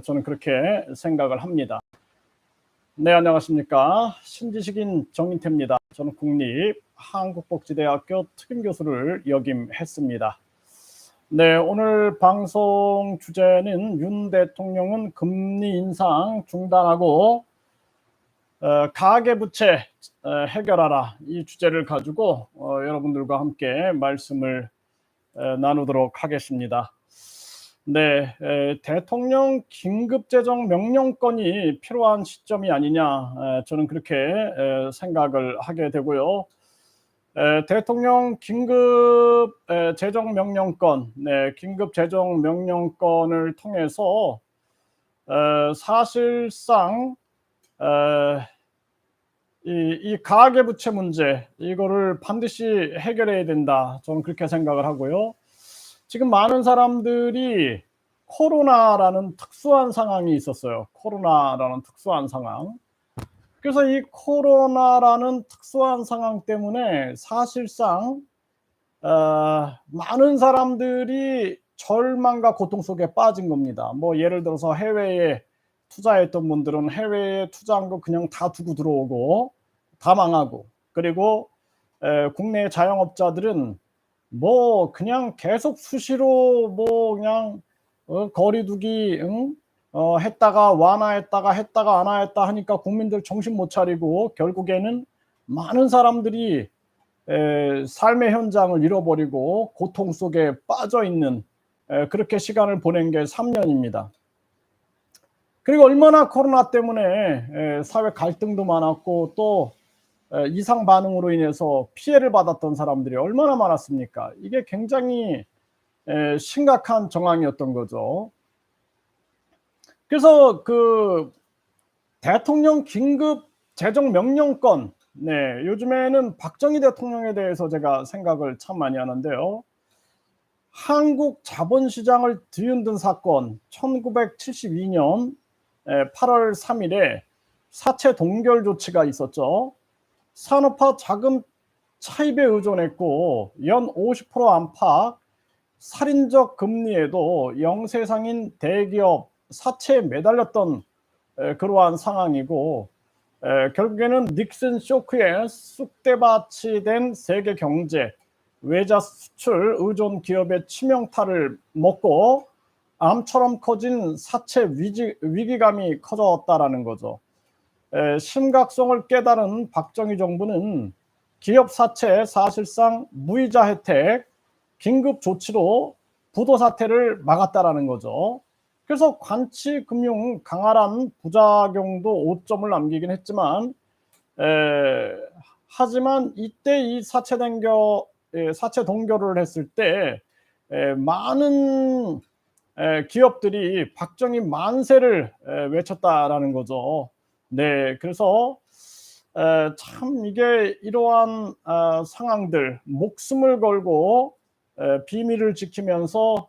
저는 그렇게 생각을 합니다. 네, 안녕하십니까. 신지식인 정인태입니다. 저는 국립한국복지대학교 특임교수를 역임했습니다. 네, 오늘 방송 주제는 윤 대통령은 금리 인상 중단하고 가계부채 해결하라, 이 주제를 가지고 여러분들과 함께 말씀을 나누도록 하겠습니다. 네, 대통령 긴급재정 명령권이 필요한 시점이 아니냐, 저는 그렇게 생각을 하게 되고요. 대통령 긴급 재정 명령권, 긴급 재정 명령권을 통해서 사실상 이 가계부채 문제, 이거를 반드시 해결해야 된다, 저는 그렇게 생각을 하고요. 지금 많은 사람들이 코로나라는 특수한 상황이 있었어요. 코로나라는 특수한 상황. 그래서 이 코로나라는 특수한 상황 때문에 사실상 많은 사람들이 절망과 고통 속에 빠진 겁니다. 뭐 예를 들어서 해외에 투자했던 분들은 해외에 투자한 거 그냥 다 두고 들어오고 다 망하고, 그리고 국내 자영업자들은 뭐 그냥 계속 수시로 뭐 그냥 거리두기 했다가 완화했다가 했다가 안 하했다 하니까 국민들 정신 못 차리고 결국에는 많은 사람들이 삶의 현장을 잃어버리고 고통 속에 빠져 있는, 그렇게 시간을 보낸 게 3년입니다. 그리고 얼마나 코로나 때문에 사회 갈등도 많았고 또 이상 반응으로 인해서 피해를 받았던 사람들이 얼마나 많았습니까? 이게 굉장히 심각한 정황이었던 거죠. 그래서 그 대통령 긴급 재정 명령권, 요즘에는 박정희 대통령에 대해서 제가 생각을 참 많이 하는데요. 한국 자본시장을 뒤흔든 사건, 1972년 8월 3일에 사채 동결 조치가 있었죠. 산업화 자금 차입에 의존했고 연 50% 안팎 살인적 금리에도 영세상인 대기업 사채에 매달렸던 그러한 상황이고, 결국에는 닉슨 쇼크에 쑥대밭이 된 세계 경제, 외자 수출 의존 기업의 치명타를 먹고 암처럼 커진 사채 위기감이 커졌다라는 거죠. 심각성을 깨달은 박정희 정부는 기업 사채 사실상 무이자 혜택, 긴급 조치로 부도 사태를 막았다라는 거죠. 그래서 관치금융 강화란 부작용도 오점을 남기긴 했지만, 하지만 이때 이 사채 동결을 했을 때 많은 기업들이 박정희 만세를 외쳤다라는 거죠. 네, 그래서 참 이게 이러한 상황들, 목숨을 걸고 비밀을 지키면서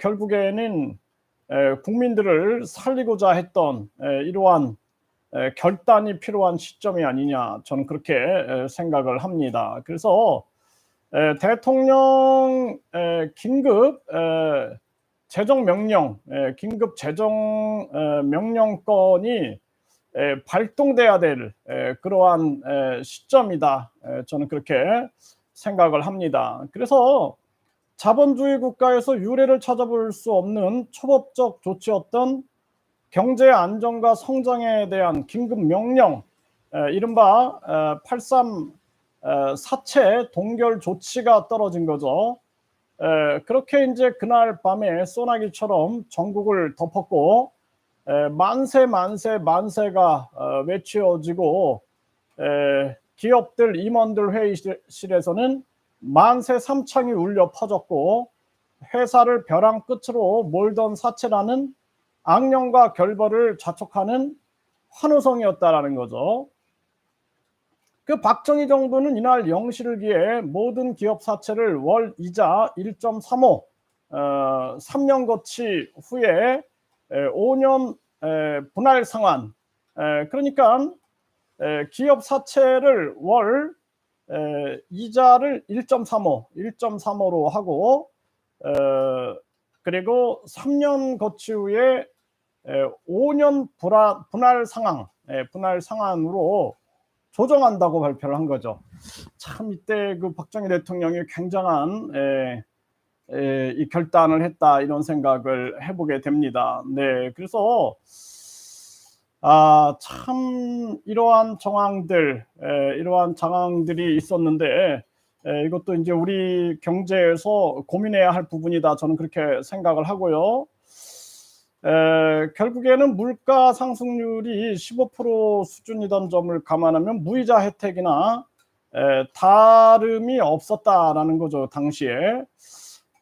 결국에는 국민들을 살리고자 했던 이러한 결단이 필요한 시점이 아니냐, 저는 그렇게 생각을 합니다. 그래서 대통령 긴급 재정 명령, 긴급 재정 명령권이 발동돼야 될 그러한 시점이다, 저는 그렇게 생각을 합니다. 그래서 자본주의 국가에서 유례를 찾아볼 수 없는 초법적 조치였던 경제 안정과 성장에 대한 긴급 명령, 이른바 83 사채 동결 조치가 떨어진 거죠. 그렇게 이제 그날 밤에 소나기처럼 전국을 덮었고 만세 만세 만세가 외쳐지고 기업들 임원들 회의실에서는 만세 삼창이 울려 퍼졌고 회사를 벼랑 끝으로 몰던 사채라는 악령과 결벌을 자촉하는 환호성이었다라는 거죠. 그 박정희 정부는 이날 0시를 기해 모든 기업 사채를 월 이자 1.35, 3년 거치 후에 5년 분할 상환, 그러니까 기업 사채를 월 이자를 1.35로 하고 그리고 3년 거치 후에 5년 분할 상황, 분할 상한으로 조정한다고 발표를 한 거죠. 참 이때 그 박정희 대통령이 굉장한 이 결단을 했다 이런 생각을 해보게 됩니다. 네, 그래서 참 이러한 정황들, 이러한 상황들이 있었는데 이것도 이제 우리 경제에서 고민해야 할 부분이다. 저는 그렇게 생각을 하고요. 결국에는 물가 상승률이 15% 수준이던 점을 감안하면 무이자 혜택이나 다름이 없었다라는 거죠, 당시에.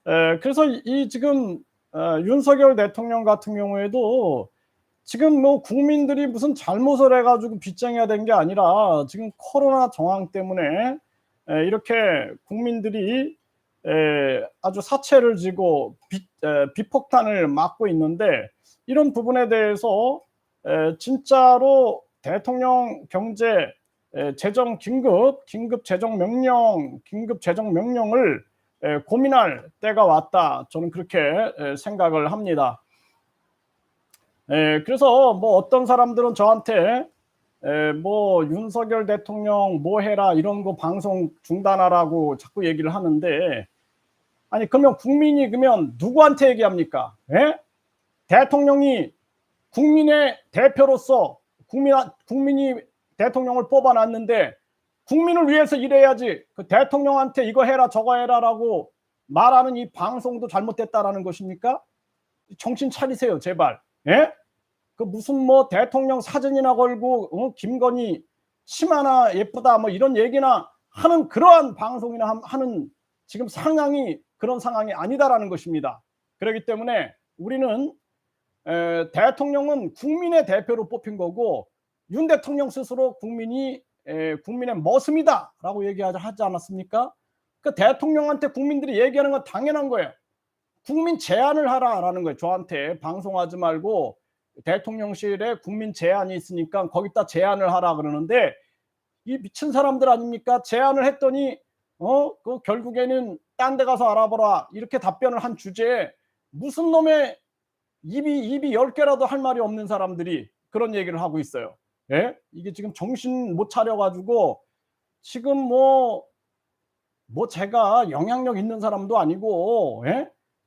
그래서 이 지금 윤석열 대통령 같은 경우에도 지금 뭐 국민들이 무슨 잘못을 해가지고 빚쟁이가 된 게 아니라 지금 코로나 정황 때문에 이렇게 국민들이 아주 사채를 지고 빚폭탄을 맞고 있는데, 이런 부분에 대해서 진짜로 대통령 경제 재정 긴급 재정 명령을 고민할 때가 왔다. 저는 그렇게 생각을 합니다. 그래서 뭐 어떤 사람들은 저한테 뭐 윤석열 대통령 뭐 해라 이런 거 방송 중단하라고 자꾸 얘기를 하는데, 아니 그러면 국민이 그러면 누구한테 얘기합니까? 대통령이 국민의 대표로서 국민이 대통령을 뽑아놨는데 국민을 위해서 일해야지 그 대통령한테 이거 해라 저거 해라라고 말하는 이 방송도 잘못됐다라는 것입니까? 정신 차리세요, 제발. 그 무슨 뭐 대통령 사진이나 걸고 김건희 치마나 예쁘다 뭐 이런 얘기나 하는 그러한 방송이나 하는 지금 상황이 그런 상황이 아니다라는 것입니다. 그렇기 때문에 우리는 대통령은 국민의 대표로 뽑힌 거고, 윤 대통령 스스로 국민의 머슴이다라고 얘기하지 않았습니까? 그 대통령한테 국민들이 얘기하는 건 당연한 거예요. 국민 제안을 하라라는 거예요. 저한테 방송하지 말고 대통령실에 국민 제안이 있으니까 거기다 제안을 하라 그러는데, 이 미친 사람들 아닙니까? 제안을 했더니 그 결국에는 딴 데 가서 알아보라 이렇게 답변을 한 주제에 무슨 놈의 입이 10개라도 할 말이 없는 사람들이 그런 얘기를 하고 있어요. 이게 지금 정신 못 차려가지고 지금 뭐 제가 영향력 있는 사람도 아니고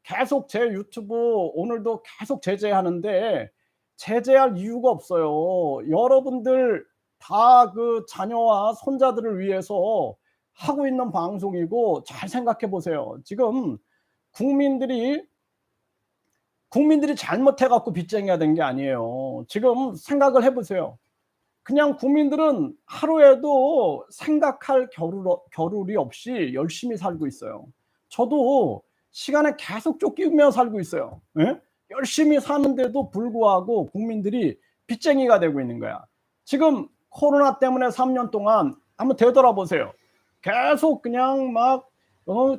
계속 제 유튜브 오늘도 계속 제재하는데 제재할 이유가 없어요. 여러분들 다 그 자녀와 손자들을 위해서 하고 있는 방송이고, 잘 생각해 보세요. 지금 국민들이 잘못해 갖고 빚쟁이가 된 게 아니에요. 지금 생각을 해 보세요. 그냥 국민들은 하루에도 생각할 겨를이 없이 열심히 살고 있어요. 저도 시간에 계속 쫓기며 살고 있어요. 열심히 사는데도 불구하고 국민들이 빚쟁이가 되고 있는 거야. 지금 코로나 때문에 3년 동안 한번 되돌아보세요. 계속 그냥 막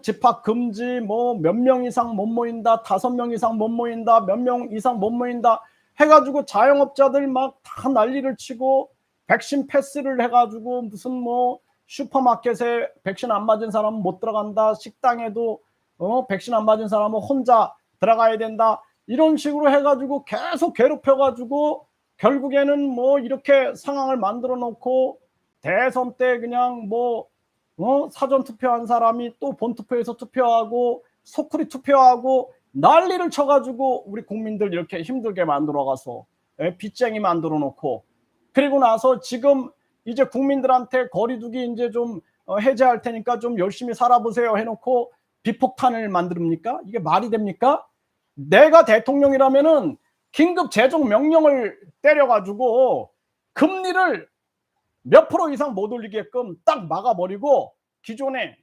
집합 금지, 뭐 몇 명 이상 못 모인다, 5명 이상 못 모인다, 몇 명 이상 못 모인다 해가지고 자영업자들 막 다 난리를 치고, 백신 패스를 해가지고 무슨 뭐 슈퍼마켓에 백신 안 맞은 사람은 못 들어간다, 식당에도 백신 안 맞은 사람은 혼자 들어가야 된다, 이런 식으로 해가지고 계속 괴롭혀가지고 결국에는 뭐 이렇게 상황을 만들어 놓고, 대선 때 그냥 뭐 사전 투표한 사람이 또 본투표에서 투표하고 소쿠리 투표하고 난리를 쳐가지고 우리 국민들 이렇게 힘들게 만들어 가서 빚쟁이 만들어 놓고, 그리고 나서 지금 이제 국민들한테 거리두기 이제 좀 해제할 테니까 좀 열심히 살아보세요 해놓고 빚폭탄을 만듭니까? 이게 말이 됩니까? 내가 대통령이라면은 긴급 재정 명령을 때려가지고 금리를 몇 프로 이상 못 올리게끔 딱 막아버리고, 기존에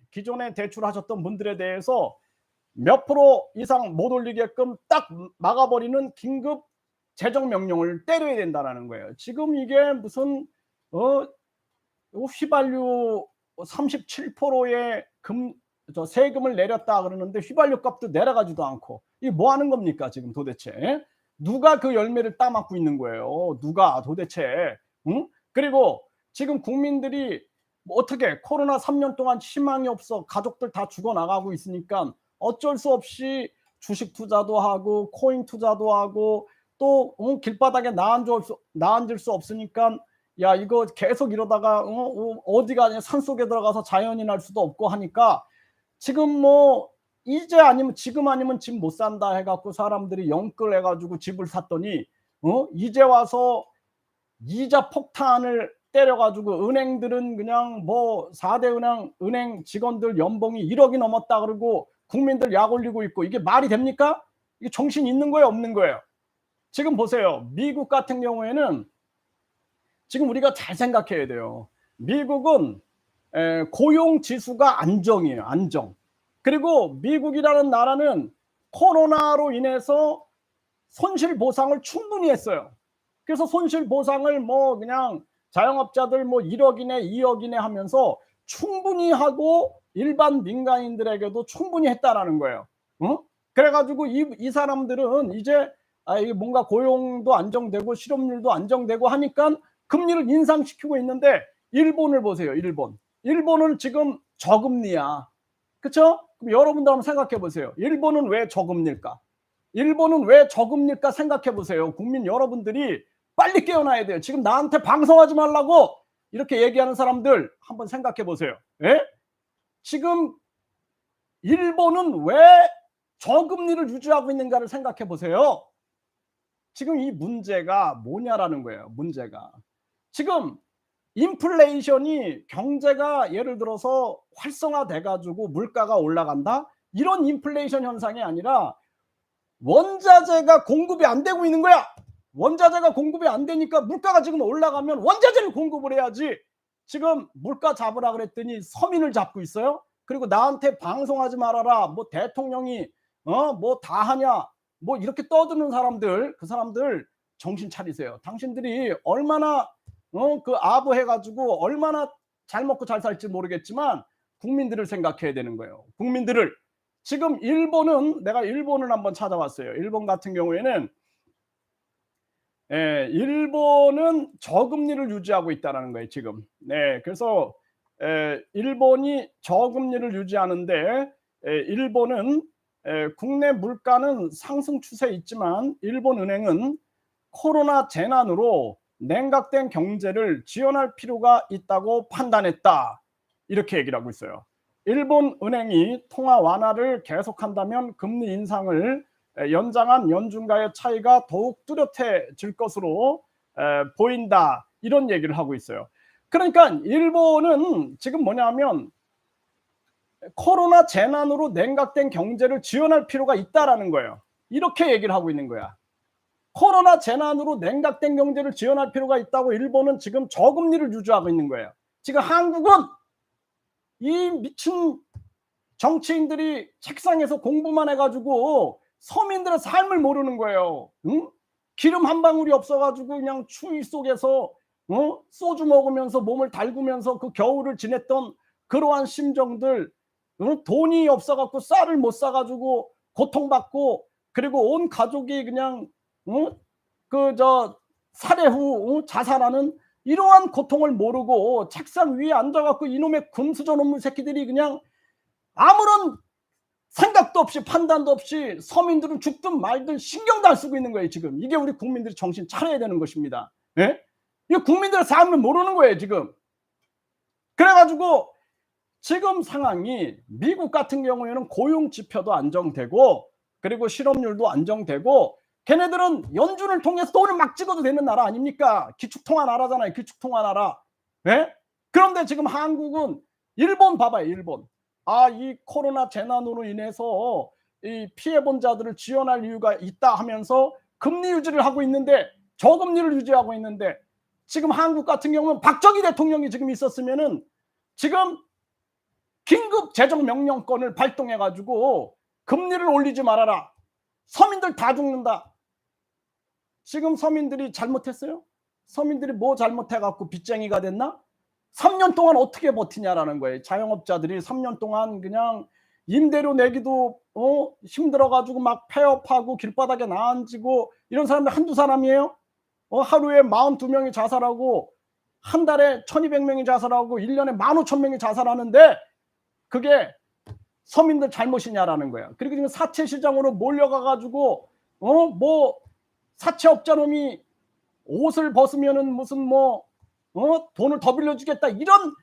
대출하셨던 분들에 대해서 몇 프로 이상 못 올리게끔 딱 막아버리는 긴급 재정 명령을 때려야 된다는 거예요. 지금 이게 무슨 휘발유 37%의 세금을 내렸다 그러는데 휘발유 값도 내려가지도 않고, 이게 뭐 하는 겁니까 지금 도대체? 누가 그 열매를 따먹고 있는 거예요? 누가 도대체? 그리고 지금 국민들이 뭐 어떻게 코로나 3년 동안 희망이 없어 가족들 다 죽어나가고 있으니까 어쩔 수 없이 주식 투자도 하고 코인 투자도 하고 또 길바닥에 나앉을 수 없으니까 야 이거 계속 이러다가 어디 가냐 산속에 들어가서 자연이 날 수도 없고 하니까 지금 뭐 이제 아니면 지금 아니면 집 못 산다 해갖고 사람들이 영끌 해가지고 집을 샀더니 이제 와서 이자 폭탄을 때려가지고 은행들은 그냥 뭐 4대 은행 직원들 연봉이 1억이 넘었다 그러고 국민들 약 올리고 있고 이게 말이 됩니까? 이게 정신 있는 거예요, 없는 거예요? 지금 보세요. 미국 같은 경우에는 지금 우리가 잘 생각해야 돼요. 미국은 고용 지수가 안정이에요. 안정. 그리고 미국이라는 나라는 코로나로 인해서 손실 보상을 충분히 했어요. 그래서 손실 보상을 뭐 그냥 자영업자들 뭐 1억 이내 2억 이내 하면서 충분히 하고 일반 민간인들에게도 충분히 했다라는 거예요. 그래가지고 이 사람들은 이제 이게 뭔가 고용도 안정되고 실업률도 안정되고 하니까 금리를 인상시키고 있는데 일본을 보세요. 일본은 지금 저금리야. 그렇죠? 그럼 여러분들 한번 생각해 보세요. 일본은 왜 저금리일까? 생각해 보세요. 국민 여러분들이 빨리 깨어나야 돼요. 지금 나한테 방송하지 말라고 이렇게 얘기하는 사람들 한번 생각해 보세요. 예? 지금 일본은 왜 저금리를 유지하고 있는가를 생각해 보세요. 지금 이 문제가 뭐냐라는 거예요. 문제가. 지금 인플레이션이 경제가 예를 들어서 활성화돼 가지고 물가가 올라간다? 이런 인플레이션 현상이 아니라 원자재가 공급이 안 되고 있는 거야. 원자재가 공급이 안 되니까 물가가 지금 올라가면 원자재를 공급을 해야지. 지금 물가 잡으라 그랬더니 서민을 잡고 있어요. 그리고 나한테 방송하지 말아라. 뭐 대통령이 뭐 다 하냐. 뭐 이렇게 떠드는 사람들, 그 사람들 정신 차리세요. 당신들이 얼마나 그 아부해가지고 얼마나 잘 먹고 잘 살지 모르겠지만 국민들을 생각해야 되는 거예요. 국민들을. 지금 내가 일본을 한번 찾아봤어요. 일본 같은 경우에는 일본은 저금리를 유지하고 있다는 거예요. 지금. 네, 그래서 일본이 저금리를 유지하는데 일본은 국내 물가는 상승 추세에 있지만 일본 은행은 코로나 재난으로 냉각된 경제를 지원할 필요가 있다고 판단했다. 이렇게 얘기를 하고 있어요. 일본 은행이 통화 완화를 계속한다면 금리 인상을 연장한 연준과의 차이가 더욱 뚜렷해질 것으로 보인다. 이런 얘기를 하고 있어요. 그러니까 일본은 지금 뭐냐면 코로나 재난으로 냉각된 경제를 지원할 필요가 있다라는 거예요. 이렇게 얘기를 하고 있는 거야. 코로나 재난으로 냉각된 경제를 지원할 필요가 있다고 일본은 지금 저금리를 유지하고 있는 거예요. 지금 한국은 이 미친 정치인들이 책상에서 공부만 해가지고 서민들의 삶을 모르는 거예요. 응? 기름 한 방울이 없어가지고 그냥 추위 속에서 소주 먹으면서 몸을 달구면서 그 겨울을 지냈던 그러한 심정들, 돈이 없어갖고 쌀을 못 사가지고 고통받고 그리고 온 가족이 그냥 살해 후 자살하는 이러한 고통을 모르고 책상 위에 앉아갖고 이놈의 금수저 놈의 새끼들이 그냥 아무런 생각도 없이 판단도 없이 서민들은 죽든 말든 신경도 안 쓰고 있는 거예요. 지금 이게 우리 국민들이 정신 차려야 되는 것입니다. 예? 이 국민들의 삶을 모르는 거예요. 지금. 그래가지고 지금 상황이 미국 같은 경우에는 고용 지표도 안정되고 그리고 실업률도 안정되고 걔네들은 연준을 통해서 돈을 막 찍어도 되는 나라 아닙니까? 기축통화 나라잖아요. 기축통화 나라. 예? 그런데 지금 한국은 일본 봐봐요. 일본. 이 코로나 재난으로 인해서 이 피해본 자들을 지원할 이유가 있다 하면서 금리 유지를 하고 있는데 저금리를 유지하고 있는데 지금 한국 같은 경우는 박정희 대통령이 지금 있었으면은 지금 긴급 재정 명령권을 발동해 가지고 금리를 올리지 말아라. 서민들 다 죽는다. 지금 서민들이 잘못했어요? 서민들이 뭐 잘못해 갖고 빚쟁이가 됐나? 3년 동안 어떻게 버티냐라는 거예요. 자영업자들이 3년 동안 그냥 임대료 내기도 힘들어가지고 막 폐업하고 길바닥에 나앉고 이런 사람들 한두 사람이에요? 하루에 42명이 자살하고 한 달에 1200명이 자살하고 1년에 15,000명이 자살하는데 그게 서민들 잘못이냐라는 거예요. 그리고 지금 사채 시장으로 몰려가가지고 뭐 사채업자 놈이 옷을 벗으면은 무슨 뭐 돈을 더 빌려주겠다, 이런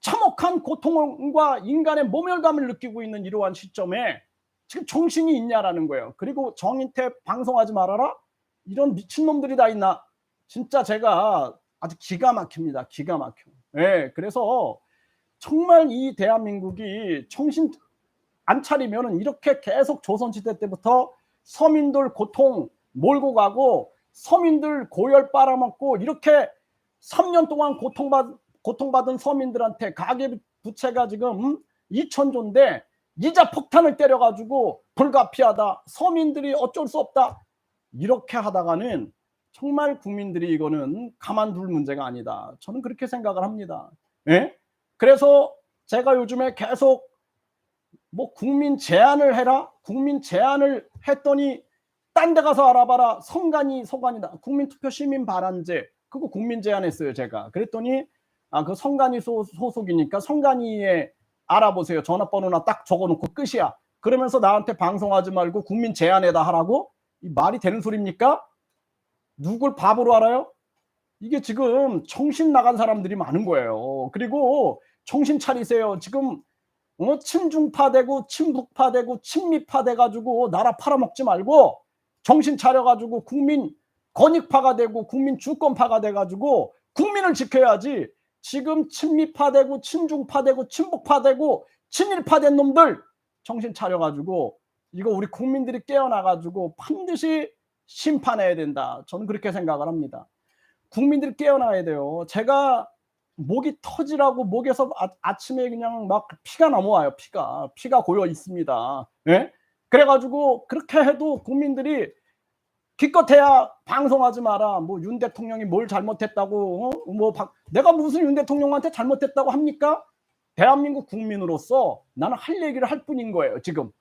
참혹한 고통과 인간의 모멸감을 느끼고 있는 이러한 시점에 지금 정신이 있냐라는 거예요. 그리고 정인태 방송하지 말아라, 이런 미친놈들이 다 있나. 진짜 제가 아주 기가 막힙니다. 기가 막혀. 예, 그래서 정말 이 대한민국이 정신 안 차리면은 이렇게 계속 조선시대 때부터 서민들 고통 몰고 가고 서민들 고열 빨아먹고 이렇게 3년 동안 고통받은 서민들한테 가계부채가 지금 2천조인데 이자 폭탄을 때려가지고 불가피하다, 서민들이 어쩔 수 없다, 이렇게 하다가는 정말 국민들이 이거는 가만둘 문제가 아니다, 저는 그렇게 생각을 합니다. 예? 그래서 제가 요즘에 계속 뭐 국민 제안을 해라, 국민 제안을 했더니 딴 데 가서 알아봐라, 성간이 소관이다, 국민투표 시민발안제, 그거 국민 제안했어요 제가. 그랬더니 그 성간이 소속이니까 성간이에 알아보세요, 전화번호나 딱 적어놓고 끝이야. 그러면서 나한테 방송하지 말고 국민 제안에다 하라고? 이 말이 되는 소리입니까? 누굴 바보로 알아요? 이게 지금 정신 나간 사람들이 많은 거예요. 그리고 정신 차리세요. 지금 친중파 되고 친북파 되고 친미파 돼가지고 나라 팔아먹지 말고 정신 차려가지고 국민 권익파가 되고 국민 주권파가 돼가지고 국민을 지켜야지. 지금 친미파 되고 친중파 되고 친북파 되고 친일파 된 놈들 정신 차려가지고 이거 우리 국민들이 깨어나가지고 반드시 심판해야 된다, 저는 그렇게 생각을 합니다. 국민들이 깨어나야 돼요. 제가 목이 터지라고 목에서 아침에 그냥 막 피가 넘어와요. 피가 고여 있습니다. 예? 그래가지고 그렇게 해도 국민들이 기껏해야 방송하지 마라, 뭐 윤 대통령이 뭘 잘못했다고, 내가 무슨 윤 대통령한테 잘못했다고 합니까? 대한민국 국민으로서 나는 할 얘기를 할 뿐인 거예요 지금.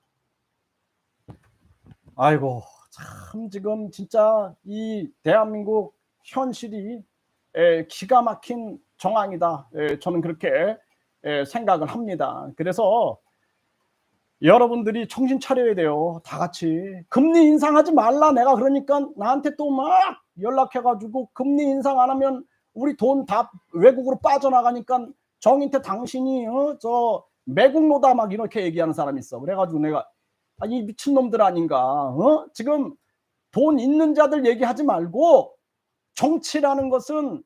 아이고 참, 지금 진짜 이 대한민국 현실이 기가 막힌 정황이다, 저는 그렇게 생각을 합니다. 그래서 여러분들이 정신 차려야 돼요. 다 같이 금리 인상하지 말라, 내가 그러니까 나한테 또 막 연락해가지고 금리 인상 안 하면 우리 돈 다 외국으로 빠져나가니까 정인태 당신이 저 매국노다 막 이렇게 얘기하는 사람이 있어. 그래가지고 내가 이 미친놈들 아닌가, 지금 돈 있는 자들 얘기하지 말고 정치라는 것은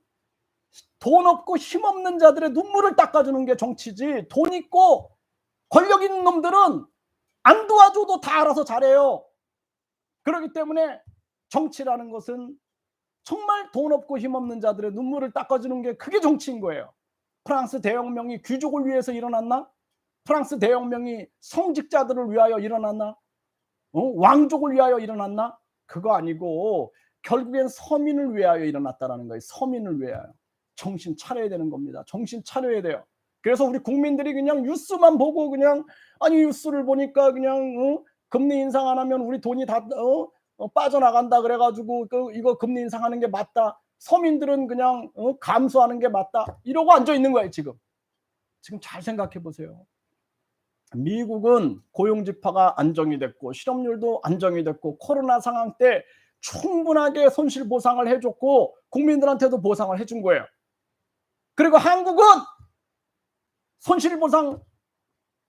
돈 없고 힘 없는 자들의 눈물을 닦아주는 게 정치지, 돈 있고 권력 있는 놈들은 안 도와줘도 다 알아서 잘해요. 그렇기 때문에 정치라는 것은 정말 돈 없고 힘 없는 자들의 눈물을 닦아주는 게 그게 정치인 거예요. 프랑스 대혁명이 귀족을 위해서 일어났나? 프랑스 대혁명이 성직자들을 위하여 일어났나? 왕족을 위하여 일어났나? 그거 아니고 결국엔 서민을 위하여 일어났다는 거예요. 서민을 위하여. 정신 차려야 되는 겁니다. 정신 차려야 돼요. 그래서 우리 국민들이 그냥 뉴스만 보고 그냥, 아니 뉴스를 보니까 그냥 금리 인상 안 하면 우리 돈이 다 빠져나간다 그래가지고 이거 금리 인상하는 게 맞다, 서민들은 그냥 감수하는 게 맞다, 이러고 앉아 있는 거예요 지금. 잘 생각해 보세요. 미국은 고용지표가 안정이 됐고 실업률도 안정이 됐고 코로나 상황 때 충분하게 손실 보상을 해줬고 국민들한테도 보상을 해준 거예요. 그리고 한국은 손실보상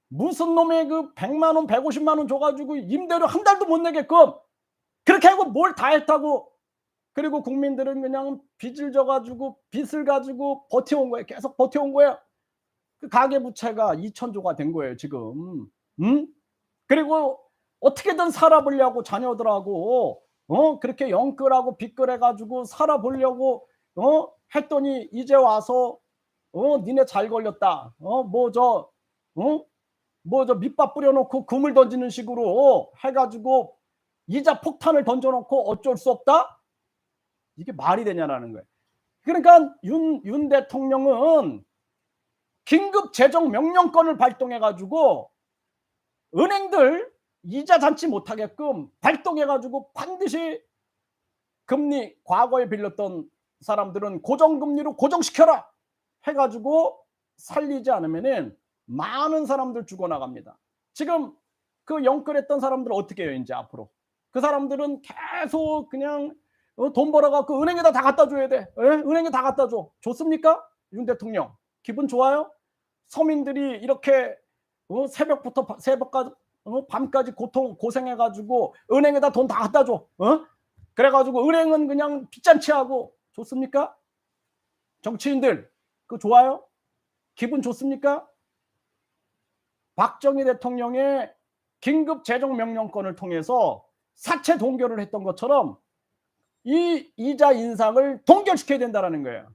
무슨 놈의 그 100만원 150만원 줘가지고 임대료 한 달도 못 내게끔 그렇게 하고 뭘 다 했다고. 그리고 국민들은 그냥 빚을 져가지고 빚을 가지고 버텨온 거예요. 계속 버텨온 거예요. 그 가계부채가 2천조가 된 거예요 지금. 그리고 어떻게든 살아보려고 자녀들하고 그렇게 영끌하고 빚끌해가지고 살아보려고 했더니 이제 와서 니네 잘 걸렸다, 뭐 저 밑밥 뿌려놓고 금을 던지는 식으로 해가지고 이자 폭탄을 던져놓고 어쩔 수 없다? 이게 말이 되냐라는 거예요. 그러니까 윤 대통령은 긴급 재정 명령권을 발동해가지고 은행들 이자 잔치 못하게끔 발동해가지고 반드시 금리, 과거에 빌렸던 사람들은 고정금리로 고정시켜라 해가지고 살리지 않으면은 많은 사람들 죽어나갑니다. 지금 그 영끌했던 사람들 어떻게 해요 이제 앞으로? 그 사람들은 계속 그냥 돈 벌어갖고 은행에다 다 갖다 줘야 돼. 예? 은행에 다 갖다 줘. 좋습니까? 윤 대통령 기분 좋아요? 서민들이 이렇게 새벽부터 새벽까지 밤까지 고생해가지고 은행에다 돈 다 갖다 줘. 그래가지고 은행은 그냥 빚잔치 하고 좋습니까? 정치인들 그거 좋아요? 기분 좋습니까? 박정희 대통령의 긴급 재정 명령권을 통해서 사채 동결을 했던 것처럼 이 이자 인상을 동결시켜야 된다는 거예요.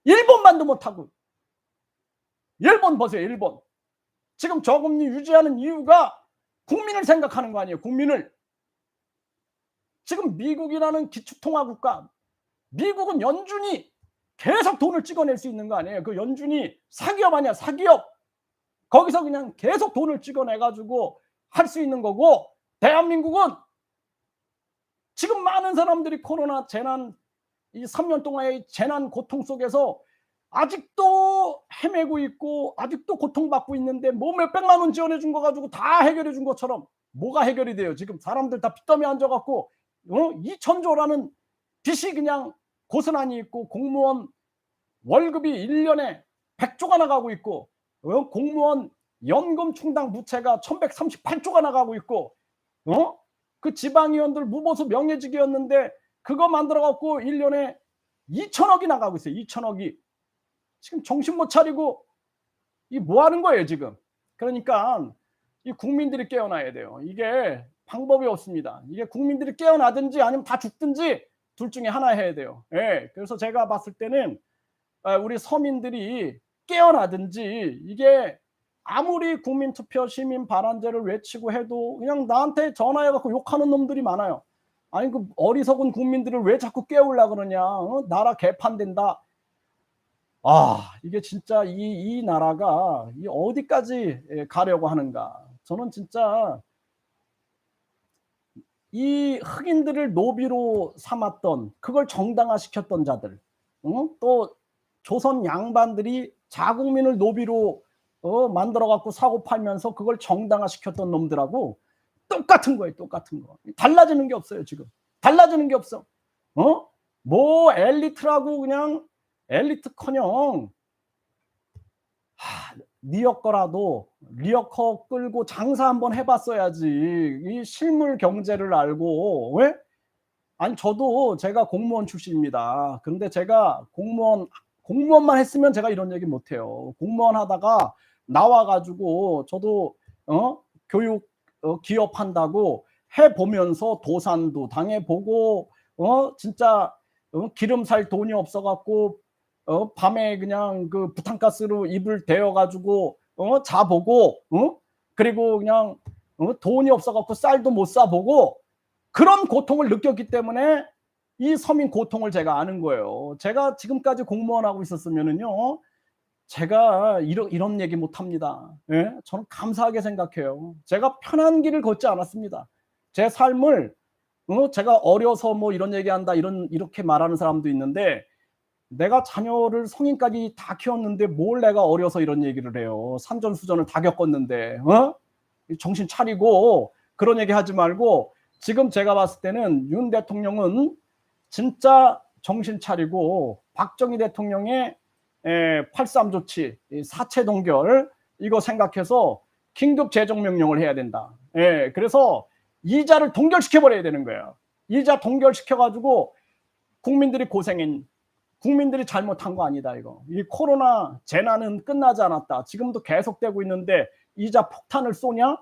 일본만도 못하고. 일본 보세요. 일본. 지금 저금리 유지하는 이유가 국민을 생각하는 거 아니에요. 국민을. 지금 미국이라는 기축통화국가, 미국은 연준이 계속 돈을 찍어낼 수 있는 거 아니에요. 그 연준이 사기업 아니야. 사기업. 거기서 그냥 계속 돈을 찍어내가지고 할 수 있는 거고, 대한민국은 지금 많은 사람들이 코로나 재난, 이 3년 동안의 재난 고통 속에서 아직도 헤매고 있고 아직도 고통받고 있는데 뭐 몇백만 원 지원해 준 거 가지고 다 해결해 준 것처럼 뭐가 해결이 돼요? 지금 사람들 다 빚더미 앉아갖고 2천조라는 빚이 그냥 고스란히 있고, 공무원 월급이 1년에 100조가 나가고 있고, 공무원 연금 충당 부채가 1138조가 나가고 있고, 그 지방의원들 무보수 명예직이었는데 그거 만들어갖고 1년에 2천억이 나가고 있어요. 2천억이. 지금 정신 못 차리고 이 뭐 하는 거예요 지금. 그러니까 이 국민들이 깨어나야 돼요. 이게 방법이 없습니다. 이게 국민들이 깨어나든지 아니면 다 죽든지 둘 중에 하나 해야 돼요. 예. 그래서 제가 봤을 때는 우리 서민들이 깨어나든지, 이게 아무리 국민투표 시민 발언제를 외치고 해도 그냥 나한테 전화해갖고 욕하는 놈들이 많아요. 아니 그 어리석은 국민들을 왜 자꾸 깨우려고 그러냐. 나라 개판된다. 이게 진짜 이 나라가 어디까지 가려고 하는가. 저는 진짜 이 흑인들을 노비로 삼았던, 그걸 정당화시켰던 자들, 또 조선 양반들이 자국민을 노비로 만들어 갖고 사고 팔면서 그걸 정당화시켰던 놈들하고 똑같은 거예요. 똑같은 거. 달라지는 게 없어요. 지금 달라지는 게 없어. 뭐 엘리트라고 그냥 엘리트커녕 리어커라도 리어커 끌고 장사 한번 해봤어야지. 이 실물 경제를 알고. 왜? 아니 저도 제가 공무원 출신입니다. 근데 제가 공무원만 했으면 제가 이런 얘기 못해요. 공무원 하다가 나와가지고 저도 교육 기업한다고 해보면서 도산도 당해보고 진짜 기름 살 돈이 없어갖고 밤에 그냥 그 부탄가스로 이불 데워가지고 자보고, 그리고 그냥 돈이 없어갖고 쌀도 못 사보고 그런 고통을 느꼈기 때문에 이 서민 고통을 제가 아는 거예요. 제가 지금까지 공무원 하고 있었으면은요, 제가 이런 얘기 못 합니다. 예? 저는 감사하게 생각해요. 제가 편한 길을 걷지 않았습니다. 제 삶을 제가 어려서 뭐 이런 얘기한다 이렇게 말하는 사람도 있는데, 내가 자녀를 성인까지 다 키웠는데 뭘 내가 어려서 이런 얘기를 해요. 산전수전을 다 겪었는데. 정신 차리고 그런 얘기 하지 말고, 지금 제가 봤을 때는 윤 대통령은 진짜 정신 차리고 박정희 대통령의 8.3 조치, 사채 동결, 이거 생각해서 긴급 재정 명령을 해야 된다. 그래서 이자를 동결시켜버려야 되는 거예요. 이자 동결시켜가지고 국민들이 국민들이 잘못한 거 아니다. 이 코로나 재난은 끝나지 않았다. 지금도 계속되고 있는데 이자 폭탄을 쏘냐?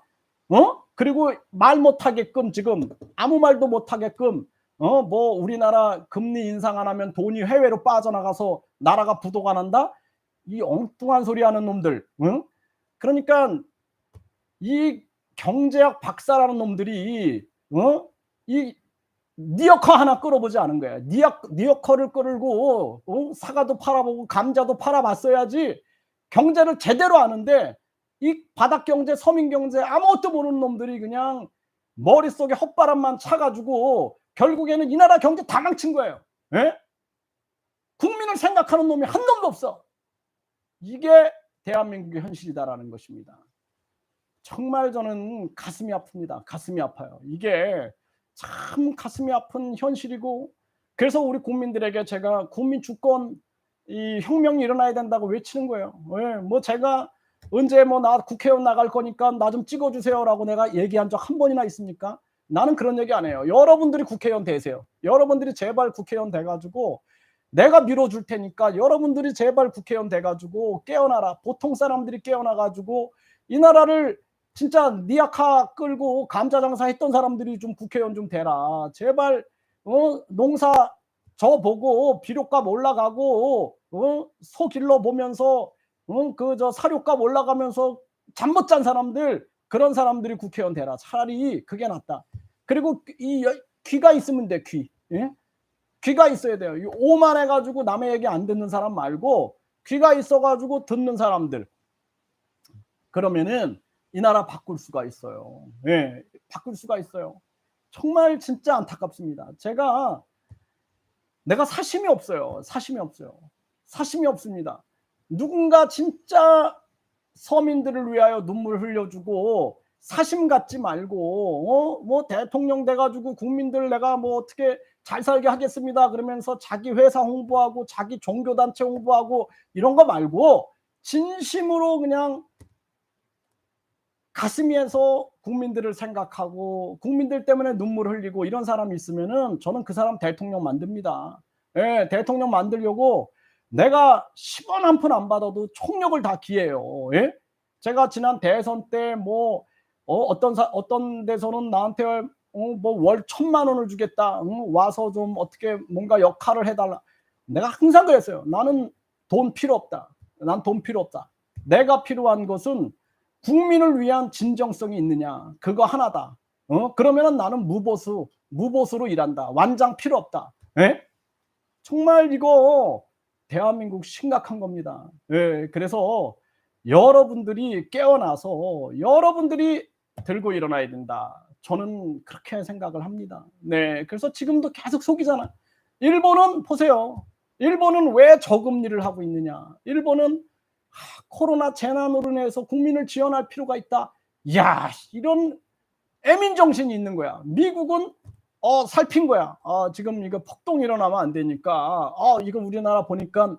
그리고 말 못하게끔, 지금 아무 말도 못하게끔 뭐 우리나라 금리 인상 안 하면 돈이 해외로 빠져나가서 나라가 부도가 난다? 이 엉뚱한 소리 하는 놈들. 그러니까 이 경제학 박사라는 놈들이 이 니어커 하나 끌어보지 않은 거야. 니어커를 끌고 사과도 팔아보고 감자도 팔아봤어야지 경제를 제대로 아는데, 이 바닥 경제, 서민 경제 아무것도 모르는 놈들이 그냥 머릿속에 헛바람만 차가지고 결국에는 이 나라 경제 다 망친 거예요. 예? 국민을 생각하는 놈이 한 놈도 없어. 이게 대한민국의 현실이다라는 것입니다. 정말 저는 가슴이 아픕니다. 가슴이 아파요. 이게 참 가슴이 아픈 현실이고, 그래서 우리 국민들에게 제가 국민 주권 이 혁명이 일어나야 된다고 외치는 거예요. 예, 뭐 제가 언제 뭐 나 국회의원 나갈 거니까 나 좀 찍어주세요라고 내가 얘기한 적 한 번이나 있습니까? 나는 그런 얘기 안 해요. 여러분들이 국회의원 되세요. 여러분들이 제발 국회의원 돼가지고 내가 밀어줄 테니까 여러분들이 제발 국회의원 돼가지고 깨어나라. 보통 사람들이 깨어나가지고 이 나라를 진짜 니아카 끌고 감자 장사 했던 사람들이 좀 국회의원 좀 되라. 제발 농사 저 보고 비료값 올라가고 소 길러 보면서 그 저 사료값 올라가면서 잠 못 잔 사람들, 그런 사람들이 국회의원 되라. 차라리 그게 낫다. 그리고 이 귀가 있으면 돼. 귀. 예? 귀가 있어야 돼요. 오만해가지고 남의 얘기 안 듣는 사람 말고 귀가 있어가지고 듣는 사람들. 그러면은 이 나라 바꿀 수가 있어요. 예, 바꿀 수가 있어요. 정말 진짜 안타깝습니다. 내가 사심이 없어요. 사심이 없어요. 사심이 없습니다. 누군가 진짜 서민들을 위하여 눈물 흘려주고 사심 갖지 말고 뭐 대통령 돼가지고 국민들 내가 뭐 어떻게 잘 살게 하겠습니다 그러면서 자기 회사 홍보하고 자기 종교단체 홍보하고 이런 거 말고 진심으로 그냥 가슴에서 국민들을 생각하고 국민들 때문에 눈물 흘리고 이런 사람이 있으면은 저는 그 사람 대통령 만듭니다. 예, 대통령 만들려고 내가 10원 한 푼 안 받아도 총력을 다 기해요. 예? 제가 지난 대선 때 뭐 어떤 데서는 나한테 뭐 월 1,000만 원을 주겠다. 와서 좀 어떻게 뭔가 역할을 해달라. 내가 항상 그랬어요. 나는 돈 필요 없다. 난 돈 필요 없다. 내가 필요한 것은 국민을 위한 진정성이 있느냐. 그거 하나다. 그러면은 나는 무보수로 일한다. 완장 필요 없다. 예? 정말 이거 대한민국 심각한 겁니다. 예, 그래서 여러분들이 깨어나서 여러분들이 들고 일어나야 된다. 저는 그렇게 생각을 합니다. 네, 그래서 지금도 계속 속이잖아. 일본은 보세요. 일본은 왜 저금리를 하고 있느냐. 일본은 코로나 재난으로 인해서 국민을 지원할 필요가 있다. 이야, 이런 애민 정신이 있는 거야. 미국은 살핀 거야. 지금 이거 폭동 일어나면 안 되니까 이거 우리나라 보니까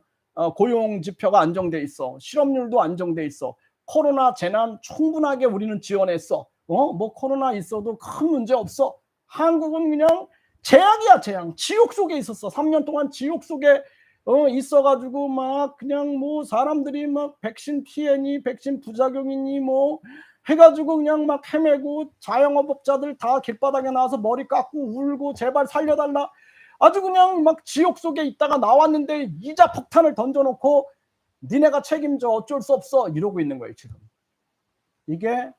고용 지표가 안정돼 있어. 실업률도 안정돼 있어. 코로나 재난 충분하게 우리는 지원했어. 뭐 코로나 있어도 큰 문제 없어. 한국은 그냥 재앙이야, 재앙. 지옥 속에 있었어. 3년 동안 지옥 속에 있어가지고 막 그냥 뭐 사람들이 막 백신 피해니 백신 부작용이니 뭐 해가지고 그냥 막 헤매고 자영업자들 다 길바닥에 나와서 머리 깎고 울고 제발 살려달라. 아주 그냥 막 지옥 속에 있다가 나왔는데 이자 폭탄을 던져놓고 니네가 책임져 어쩔 수 없어 이러고 있는 거예요 지금. 이게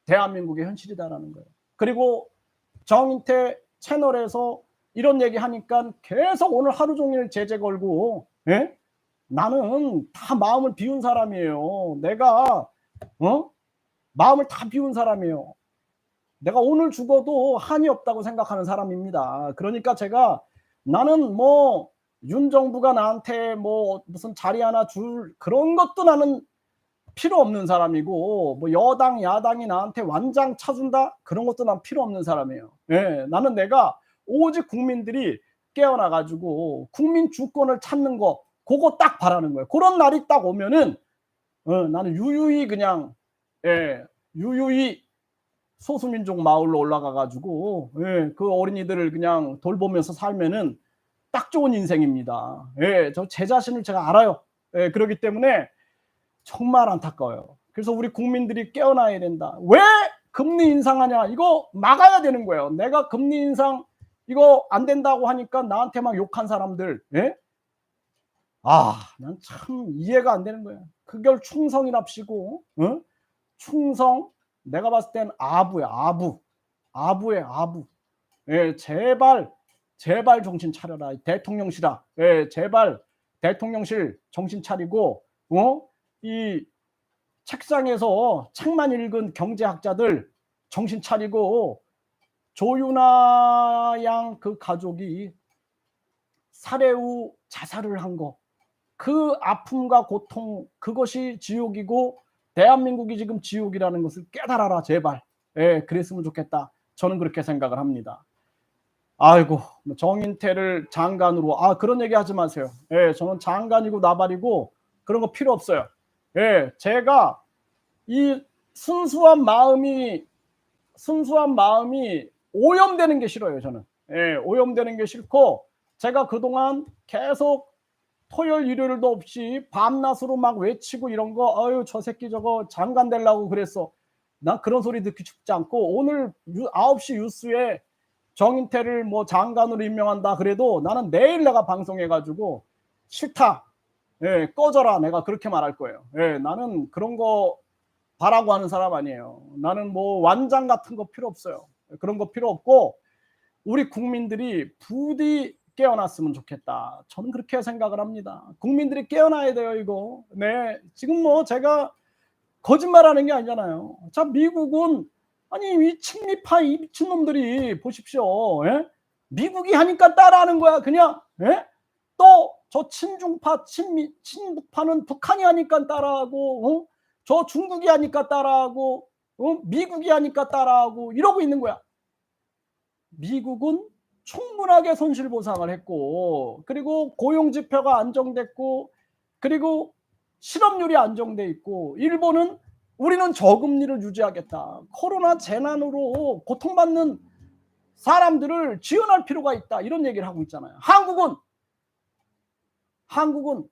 대한민국의 현실이다라는 거예요. 그리고 정인태 채널에서 이런 얘기 하니까 계속 오늘 하루 종일 제재 걸고, 예? 나는 다 마음을 비운 사람이에요. 내가 마음을 다 비운 사람이에요. 내가 오늘 죽어도 한이 없다고 생각하는 사람입니다. 그러니까 제가 나는 뭐 윤 정부가 나한테 뭐 무슨 자리 하나 줄 그런 것도 나는 필요 없는 사람이고 뭐 여당 야당이 나한테 완장 차준다 그런 것도 난 필요 없는 사람이에요. 예, 나는 내가 오직 국민들이 깨어나가지고 국민 주권을 찾는 거 그거 딱 바라는 거예요. 그런 날이 딱 오면은 나는 유유히 그냥 유유히 소수민족 마을로 올라가가지고 그 어린이들을 그냥 돌보면서 살면은 딱 좋은 인생입니다. 저 제 자신을 제가 알아요. 그렇기 때문에 정말 안타까워요. 그래서 우리 국민들이 깨어나야 된다. 왜 금리 인상하냐? 이거 막아야 되는 거예요. 내가 금리 인상 이거 안 된다고 하니까 나한테 막 욕한 사람들, 난 참 이해가 안 되는 거예요. 그걸 충성이랍시고, 충성. 내가 봤을 땐 아부야, 아부의 아부. 제발 정신 차려라, 대통령실아. 제발 대통령실 정신 차리고, 이 책상에서 책만 읽은 경제학자들 정신 차리고 조윤아 양 그 가족이 살해 후 자살을 한 거, 그 아픔과 고통 그것이 지옥이고 대한민국이 지금 지옥이라는 것을 깨달아라 제발. 그랬으면 좋겠다. 저는 그렇게 생각을 합니다. 아이고 뭐 정인태를 장관으로 그런 얘기 하지 마세요. 예, 저는 장관이고 나발이고 그런 거 필요 없어요. 예, 제가 이 순수한 마음이 오염되는 게 싫어요. 저는 오염되는 게 싫고, 제가 그동안 계속 토요일 일요일도 없이 밤낮으로 막 외치고 이런 거, 아유 저 새끼 저거 장관 되려고 그랬어, 난 그런 소리 듣기 쉽지 않고, 오늘 9시 뉴스에 정인태를 뭐 장관으로 임명한다 그래도 나는 내일 내가 방송해가지고 싫다, 꺼져라, 내가 그렇게 말할 거예요. 나는 그런 거 바라고 하는 사람 아니에요. 나는 뭐 완장 같은 거 필요 없어요. 그런 거 필요 없고, 우리 국민들이 부디 깨어났으면 좋겠다, 저는 그렇게 생각을 합니다. 국민들이 깨어나야 돼요 이거. 네, 지금 뭐 제가 거짓말하는 게 아니잖아요. 자, 미국은 아니 이 친미파 이 미친놈들이 보십시오. 미국이 하니까 따라하는 거야 그냥. 또 저 친중파 친북파는 북한이 하니까 따라하고, 저 중국이 하니까 따라하고, 미국이 하니까 따라하고 이러고 있는 거야. 미국은 충분하게 손실보상을 했고, 그리고 고용지표가 안정됐고, 그리고 실업률이 안정돼 있고, 일본은 우리는 저금리를 유지하겠다, 코로나 재난으로 고통받는 사람들을 지원할 필요가 있다, 이런 얘기를 하고 있잖아요. 한국은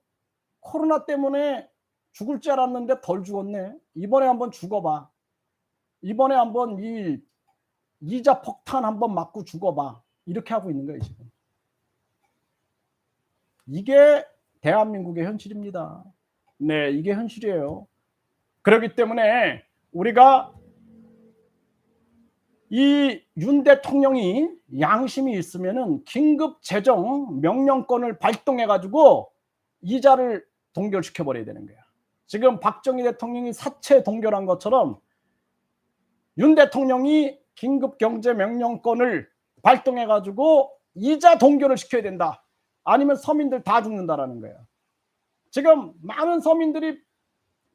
코로나 때문에 죽을 줄 알았는데 덜 죽었네. 이번에 한번 죽어봐. 이번에 한번 이 이자 폭탄 한번 맞고 죽어봐. 이렇게 하고 있는 거예요 지금. 이게 대한민국의 현실입니다. 네, 이게 현실이에요. 그렇기 때문에 우리가 이 윤 대통령이 양심이 있으면은 긴급 재정 명령권을 발동해 가지고 이자를 동결시켜 버려야 되는 거야. 지금 박정희 대통령이 사채 동결한 것처럼 윤 대통령이 긴급 경제 명령권을 발동해 가지고 이자 동결을 시켜야 된다. 아니면 서민들 다 죽는다라는 거예요. 지금 많은 서민들이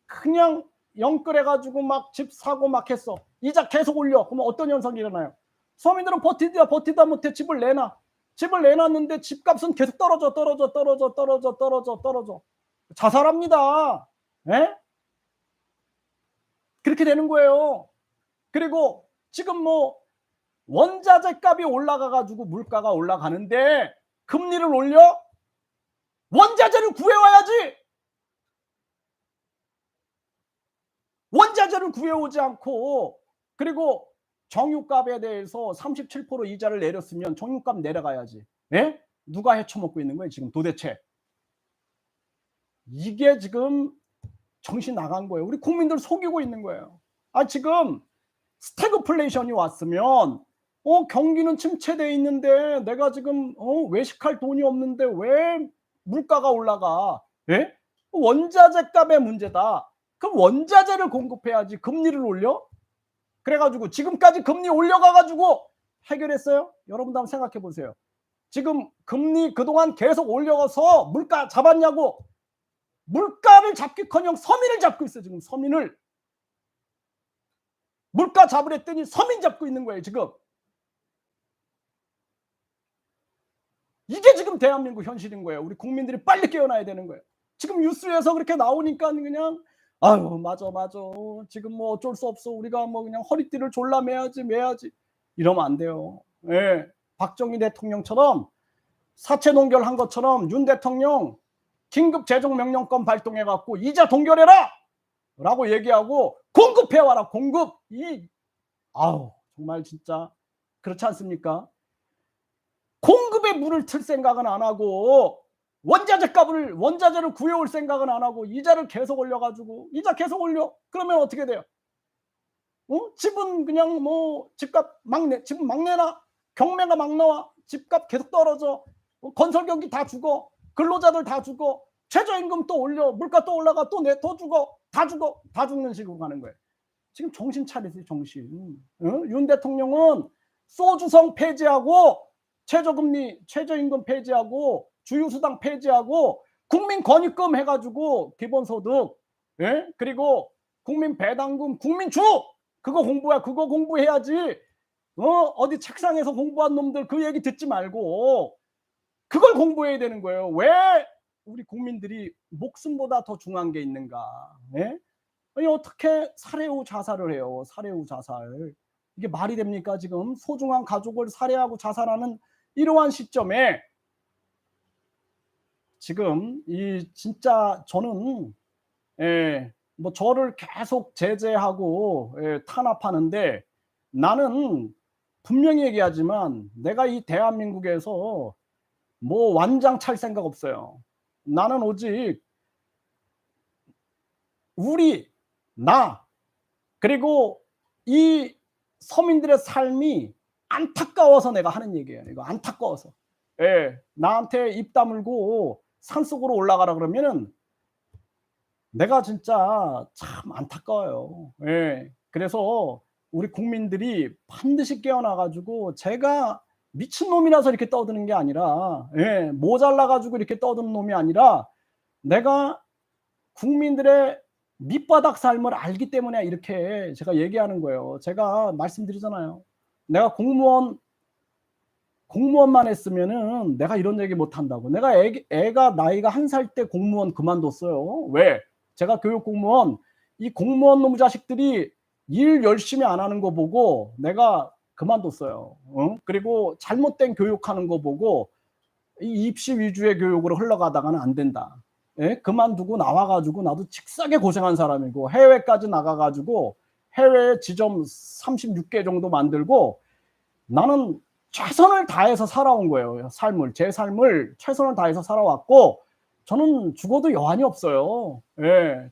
그냥 영끌해 가지고 막 집 사고 막 했어. 이자 계속 올려. 그러면 어떤 현상이 일어나요? 서민들은 버티다 못해 집을 내놔. 집을 내놨는데 집값은 계속 떨어져. 자살합니다. 그렇게 되는 거예요. 그리고 지금 뭐 원자재 값이 올라가 가지고 물가가 올라가는데 금리를 올려? 원자재를 구해와야지. 원자재를 구해오지 않고, 그리고 정유값에 대해서 37% 이자를 내렸으면 정유값 내려가야지. 누가 헤쳐먹고 있는 거예요 지금 도대체? 이게 지금 정신 나간 거예요. 우리 국민들 속이고 있는 거예요. 지금 스태그플레이션이 왔으면 경기는 침체돼 있는데 내가 지금 외식할 돈이 없는데 왜 물가가 올라가? 원자재 값의 문제다. 그럼 원자재를 공급해야지 금리를 올려? 그래가지고 지금까지 금리 올려가가지고 해결했어요? 여러분도 한번 생각해 보세요. 지금 금리 그동안 계속 올려서 물가 잡았냐고? 물가를 잡기커녕 서민을 잡고 있어. 지금 서민을 물가 잡으랬더니 서민 잡고 있는 거예요 지금. 이게 지금 대한민국 현실인 거예요. 우리 국민들이 빨리 깨어나야 되는 거예요. 지금 뉴스에서 그렇게 나오니까 그냥 아유 맞아 지금 뭐 어쩔 수 없어, 우리가 뭐 그냥 허리띠를 졸라 매야지 이러면 안 돼요. 박정희 대통령처럼 사채 동결한 것처럼 윤 대통령 긴급 재정 명령권 발동해 갖고 이자 동결해라 라고 얘기하고 공급해 와라. 공급. 정말 진짜 그렇지 않습니까? 공급에 물을 틀 생각은 안 하고, 원자재를 구해올 생각은 안 하고, 이자를 계속 올려가지고, 이자 계속 올려. 그러면 어떻게 돼요? 집은 그냥 뭐 집값 집은 막 내놔. 경매가 막 나와. 집값 계속 떨어져. 건설 경기 다 죽어. 근로자들 다 죽어. 최저임금 또 올려. 물가 또 올라가. 또 죽어. 다 죽는 식으로 가는 거예요. 지금 정신 차리세요 정신. 윤 대통령은 소주성 폐지하고 최저임금 폐지하고 주유수당 폐지하고 국민권익금 해가지고 기본소득, 그리고 국민배당금, 국민주, 그거 공부해야지. 어디 책상에서 공부한 놈들 그 얘기 듣지 말고 그걸 공부해야 되는 거예요. 왜 우리 국민들이 목숨보다 더 중요한 게 있는가? 예? 아니 어떻게 살해후 자살을 해요. 살해후 자살. 이게 말이 됩니까 지금? 소중한 가족을 살해하고 자살하는 이러한 시점에 지금 이 진짜 저는 뭐 저를 계속 제재하고 탄압하는데 나는 분명히 얘기하지만 내가 이 대한민국에서 뭐 완장 찰 생각 없어요. 나는 오직 우리, 나, 그리고 이 서민들의 삶이 안타까워서 내가 하는 얘기예요. 이거 안타까워서. 나한테 입 다물고 산속으로 올라가라 그러면은 내가 진짜 참 안타까워요. 그래서 우리 국민들이 반드시 깨어나 가지고 제가 미친놈이라서 이렇게 떠드는 게 아니라 모자라 가지고 이렇게 떠드는 놈이 아니라 내가 국민들의 밑바닥 삶을 알기 때문에 이렇게 제가 얘기하는 거예요. 제가 말씀드리잖아요. 내가 공무원만 했으면은 내가 이런 얘기 못 한다고. 내가 애가 나이가 1살 때 공무원 그만뒀어요. 왜? 제가 교육 공무원, 이 공무원 놈 자식들이 일 열심히 안 하는 거 보고 내가 그만뒀어요. 그리고 잘못된 교육하는 거 보고 이 입시 위주의 교육으로 흘러가다가는 안 된다. 그만두고 나와가지고 나도 직사게 고생한 사람이고 해외까지 나가가지고 해외 지점 36개 정도 만들고 나는 최선을 다해서 살아온 거예요. 제 삶을 최선을 다해서 살아왔고 저는 죽어도 여한이 없어요.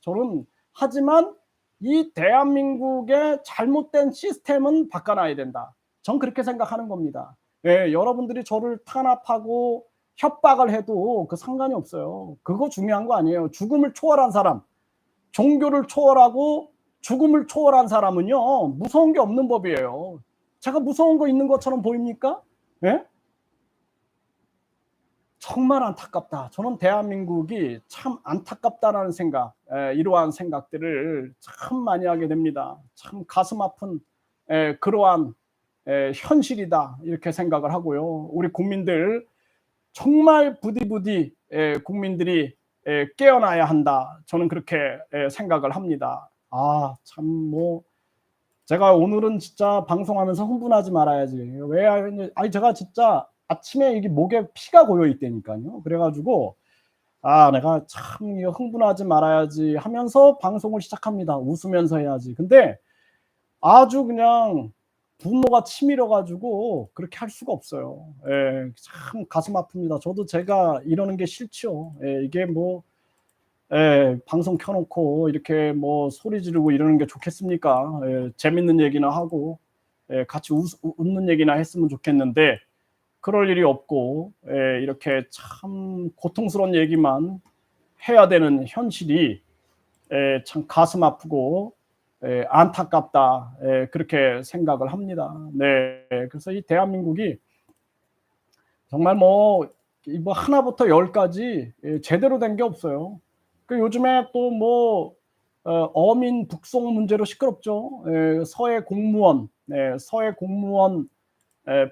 저는 하지만 이 대한민국의 잘못된 시스템은 바꿔놔야 된다. 전 그렇게 생각하는 겁니다. 여러분들이 저를 탄압하고 협박을 해도 그 상관이 없어요. 그거 중요한 거 아니에요. 죽음을 초월한 사람, 종교를 초월하고 죽음을 초월한 사람은요 무서운 게 없는 법이에요. 제가 무서운 거 있는 것처럼 보입니까? 정말 안타깝다. 저는 대한민국이 참 안타깝다라는 생각, 이러한 생각들을 참 많이 하게 됩니다. 참 가슴 아픈 그러한 현실이다 이렇게 생각을 하고요. 우리 국민들 정말 부디 국민들이 깨어나야 한다. 저는 그렇게 생각을 합니다. 참 뭐 제가 오늘은 진짜 방송하면서 흥분하지 말아야지. 왜? 아니 제가 진짜 아침에 이게 목에 피가 고여 있다니까요. 그래가지고 내가 참 이거 흥분하지 말아야지 하면서 방송을 시작합니다. 웃으면서 해야지. 근데 아주 그냥 분노가 치밀어 가지고 그렇게 할 수가 없어요. 참 가슴 아픕니다. 저도 제가 이러는 게 싫죠. 이게 뭐 방송 켜놓고 이렇게 뭐 소리 지르고 이러는 게 좋겠습니까? 재밌는 얘기나 하고 같이 웃는 얘기나 했으면 좋겠는데 그럴 일이 없고 이렇게 참 고통스러운 얘기만 해야 되는 현실이 참 가슴 아프고 안타깝다 그렇게 생각을 합니다. 그래서 이 대한민국이 정말 뭐 하나부터 열까지 제대로 된 게 없어요. 요즘에 또 뭐 어민 북송 문제로 시끄럽죠. 서해 공무원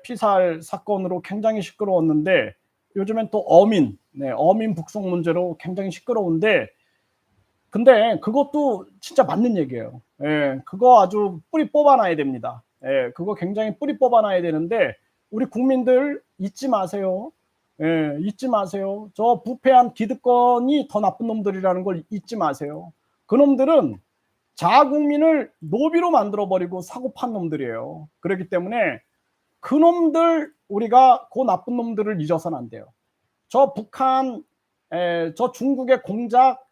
피살 사건으로 굉장히 시끄러웠는데 요즘엔 또 어민 북송 문제로 굉장히 시끄러운데 근데 그것도 진짜 맞는 얘기예요. 그거 아주 뿌리 뽑아놔야 됩니다. 그거 굉장히 뿌리 뽑아놔야 되는데 우리 국민들 잊지 마세요. 잊지 마세요. 저 부패한 기득권이 더 나쁜 놈들이라는 걸 잊지 마세요. 그놈들은 자국민을 노비로 만들어버리고 사고 판 놈들이에요. 그렇기 때문에 그놈들 우리가 그 나쁜 놈들을 잊어서는 안 돼요. 저 북한, 저 중국의 공작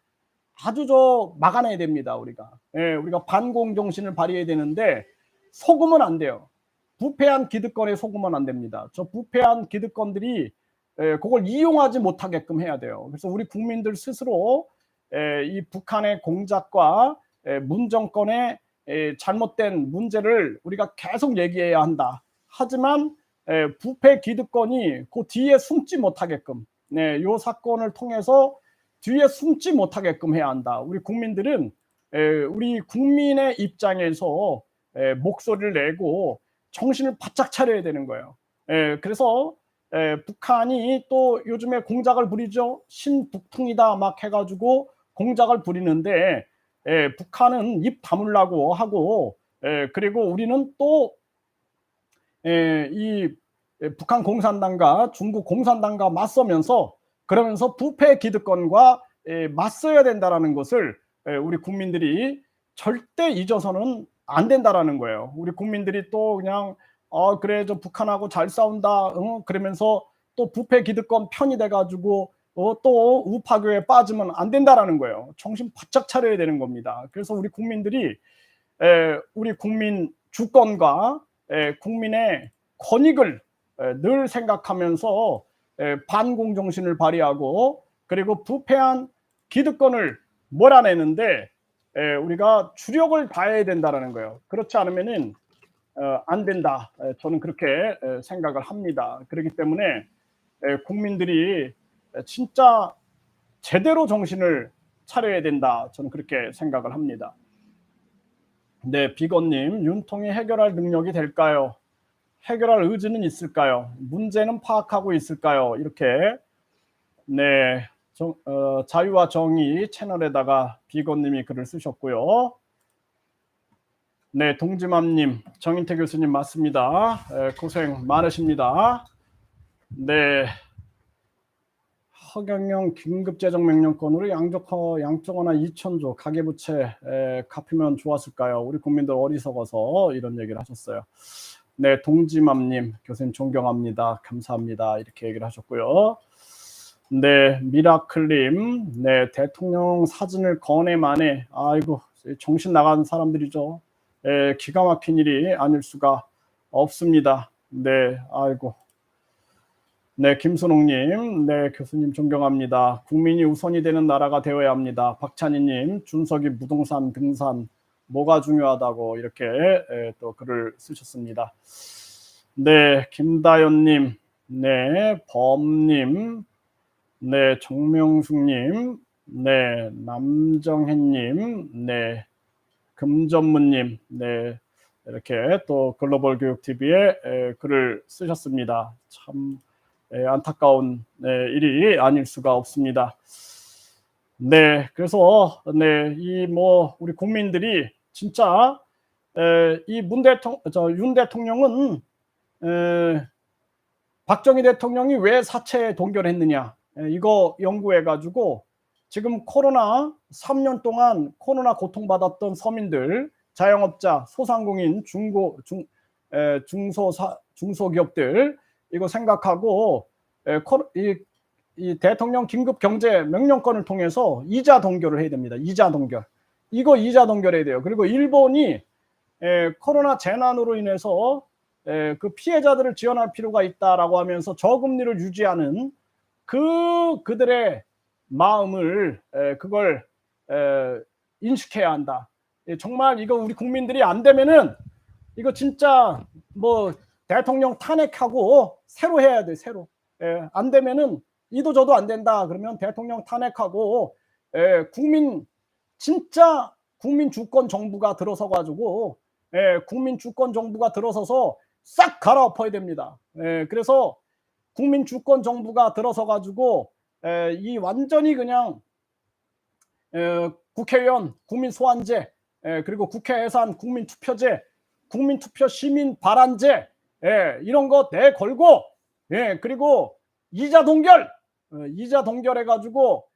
아주 막아내야 됩니다. 우리가 반공 정신을 발휘해야 되는데 속으면 안 돼요. 부패한 기득권에 속으면 안 됩니다. 저 부패한 기득권들이 그걸 이용하지 못하게끔 해야 돼요. 그래서 우리 국민들 스스로 이 북한의 공작과 문 정권의 잘못된 문제를 우리가 계속 얘기해야 한다. 하지만 부패 기득권이 그 뒤에 숨지 못하게끔 이 사건을 통해서 뒤에 숨지 못하게끔 해야 한다. 우리 국민들은 우리 국민의 입장에서 목소리를 내고 정신을 바짝 차려야 되는 거예요. 그래서 북한이 또 요즘에 공작을 부리죠. 신북통이다 막 해가지고 공작을 부리는데 북한은 입 다물라고 하고 그리고 우리는 또 이 북한 공산당과 중국 공산당과 맞서면서 그러면서 부패 기득권과 맞서야 된다라는 것을 우리 국민들이 절대 잊어서는 안 된다라는 거예요. 우리 국민들이 또 그냥 그래 저 북한하고 잘 싸운다 그러면서 또 부패 기득권 편이 돼가지고 또 우파교에 빠지면 안 된다라는 거예요. 정신 바짝 차려야 되는 겁니다. 그래서 우리 국민들이 우리 국민 주권과 국민의 권익을 늘 생각하면서 반공 정신을 발휘하고 그리고 부패한 기득권을 몰아내는데 우리가 주력을 다해야 된다는 거예요. 그렇지 않으면은 안 된다. 저는 그렇게 생각을 합니다. 그렇기 때문에 국민들이 진짜 제대로 정신을 차려야 된다. 저는 그렇게 생각을 합니다. 네, 비건님, 윤통이 해결할 능력이 될까요? 해결할 의지는 있을까요? 문제는 파악하고 있을까요? 이렇게 네, 자유와 정의 채널에다가 비건님이 글을 쓰셨고요. 네, 동지맘님, 정인태 교수님 맞습니다. 고생 많으십니다. 네, 허경영 긴급재정명령권으로 양적원화 2,000조 가계부채 갚으면 좋았을까요? 우리 국민들 어리석어서 이런 얘기를 하셨어요. 네, 동지맘님 교수님 존경합니다. 감사합니다. 이렇게 얘기를 하셨고요. 네, 미라클님, 네, 대통령 사진을 거내만에 아이고 정신 나간 사람들이죠. 기가 막힌 일이 아닐 수가 없습니다. 네, 아이고. 네, 김순옥님, 네, 교수님 존경합니다. 국민이 우선이 되는 나라가 되어야 합니다. 박찬희님, 준석이 부동산 등산 뭐가 중요하다고 이렇게 또 글을 쓰셨습니다. 네, 김다연님, 네, 범님, 네, 정명숙님, 네, 남정혜님, 네, 금전무님, 네, 이렇게 또 글로벌 교육 TV에 글을 쓰셨습니다. 참 안타까운 일이 아닐 수가 없습니다. 네, 그래서 네, 이 뭐 우리 국민들이 진짜 이 윤 대통령은 박정희 대통령이 왜 사체 동결했느냐 이거 연구해가지고 지금 코로나 3년 동안 코로나 고통받았던 서민들, 자영업자, 소상공인, 중소기업들 이거 생각하고 이 대통령 긴급 경제 명령권을 통해서 이자 동결을 해야 됩니다. 이자 동결. 이거 이자 동결해야 돼요. 그리고 일본이 코로나 재난으로 인해서 그 피해자들을 지원할 필요가 있다라고 하면서 저금리를 유지하는 그들의 마음을 그걸 인식해야 한다. 정말 이거 우리 국민들이 안 되면은 이거 진짜 뭐 대통령 탄핵하고 새로 해야 돼. 새로. 안 되면은 이도 저도 안 된다. 그러면 대통령 탄핵하고 국민 진짜 국민 주권 정부가 들어서 가지고 국민 주권 정부가 들어서서 싹 갈아엎어야 됩니다. 그래서 국민 주권 정부가 들어서 가지고 이 완전히 그냥 국회의원 국민 소환제 그리고 국회 예산 국민 투표제 국민 투표 시민 발안제 이런 거 내걸고 그리고 이자 동결 해가지고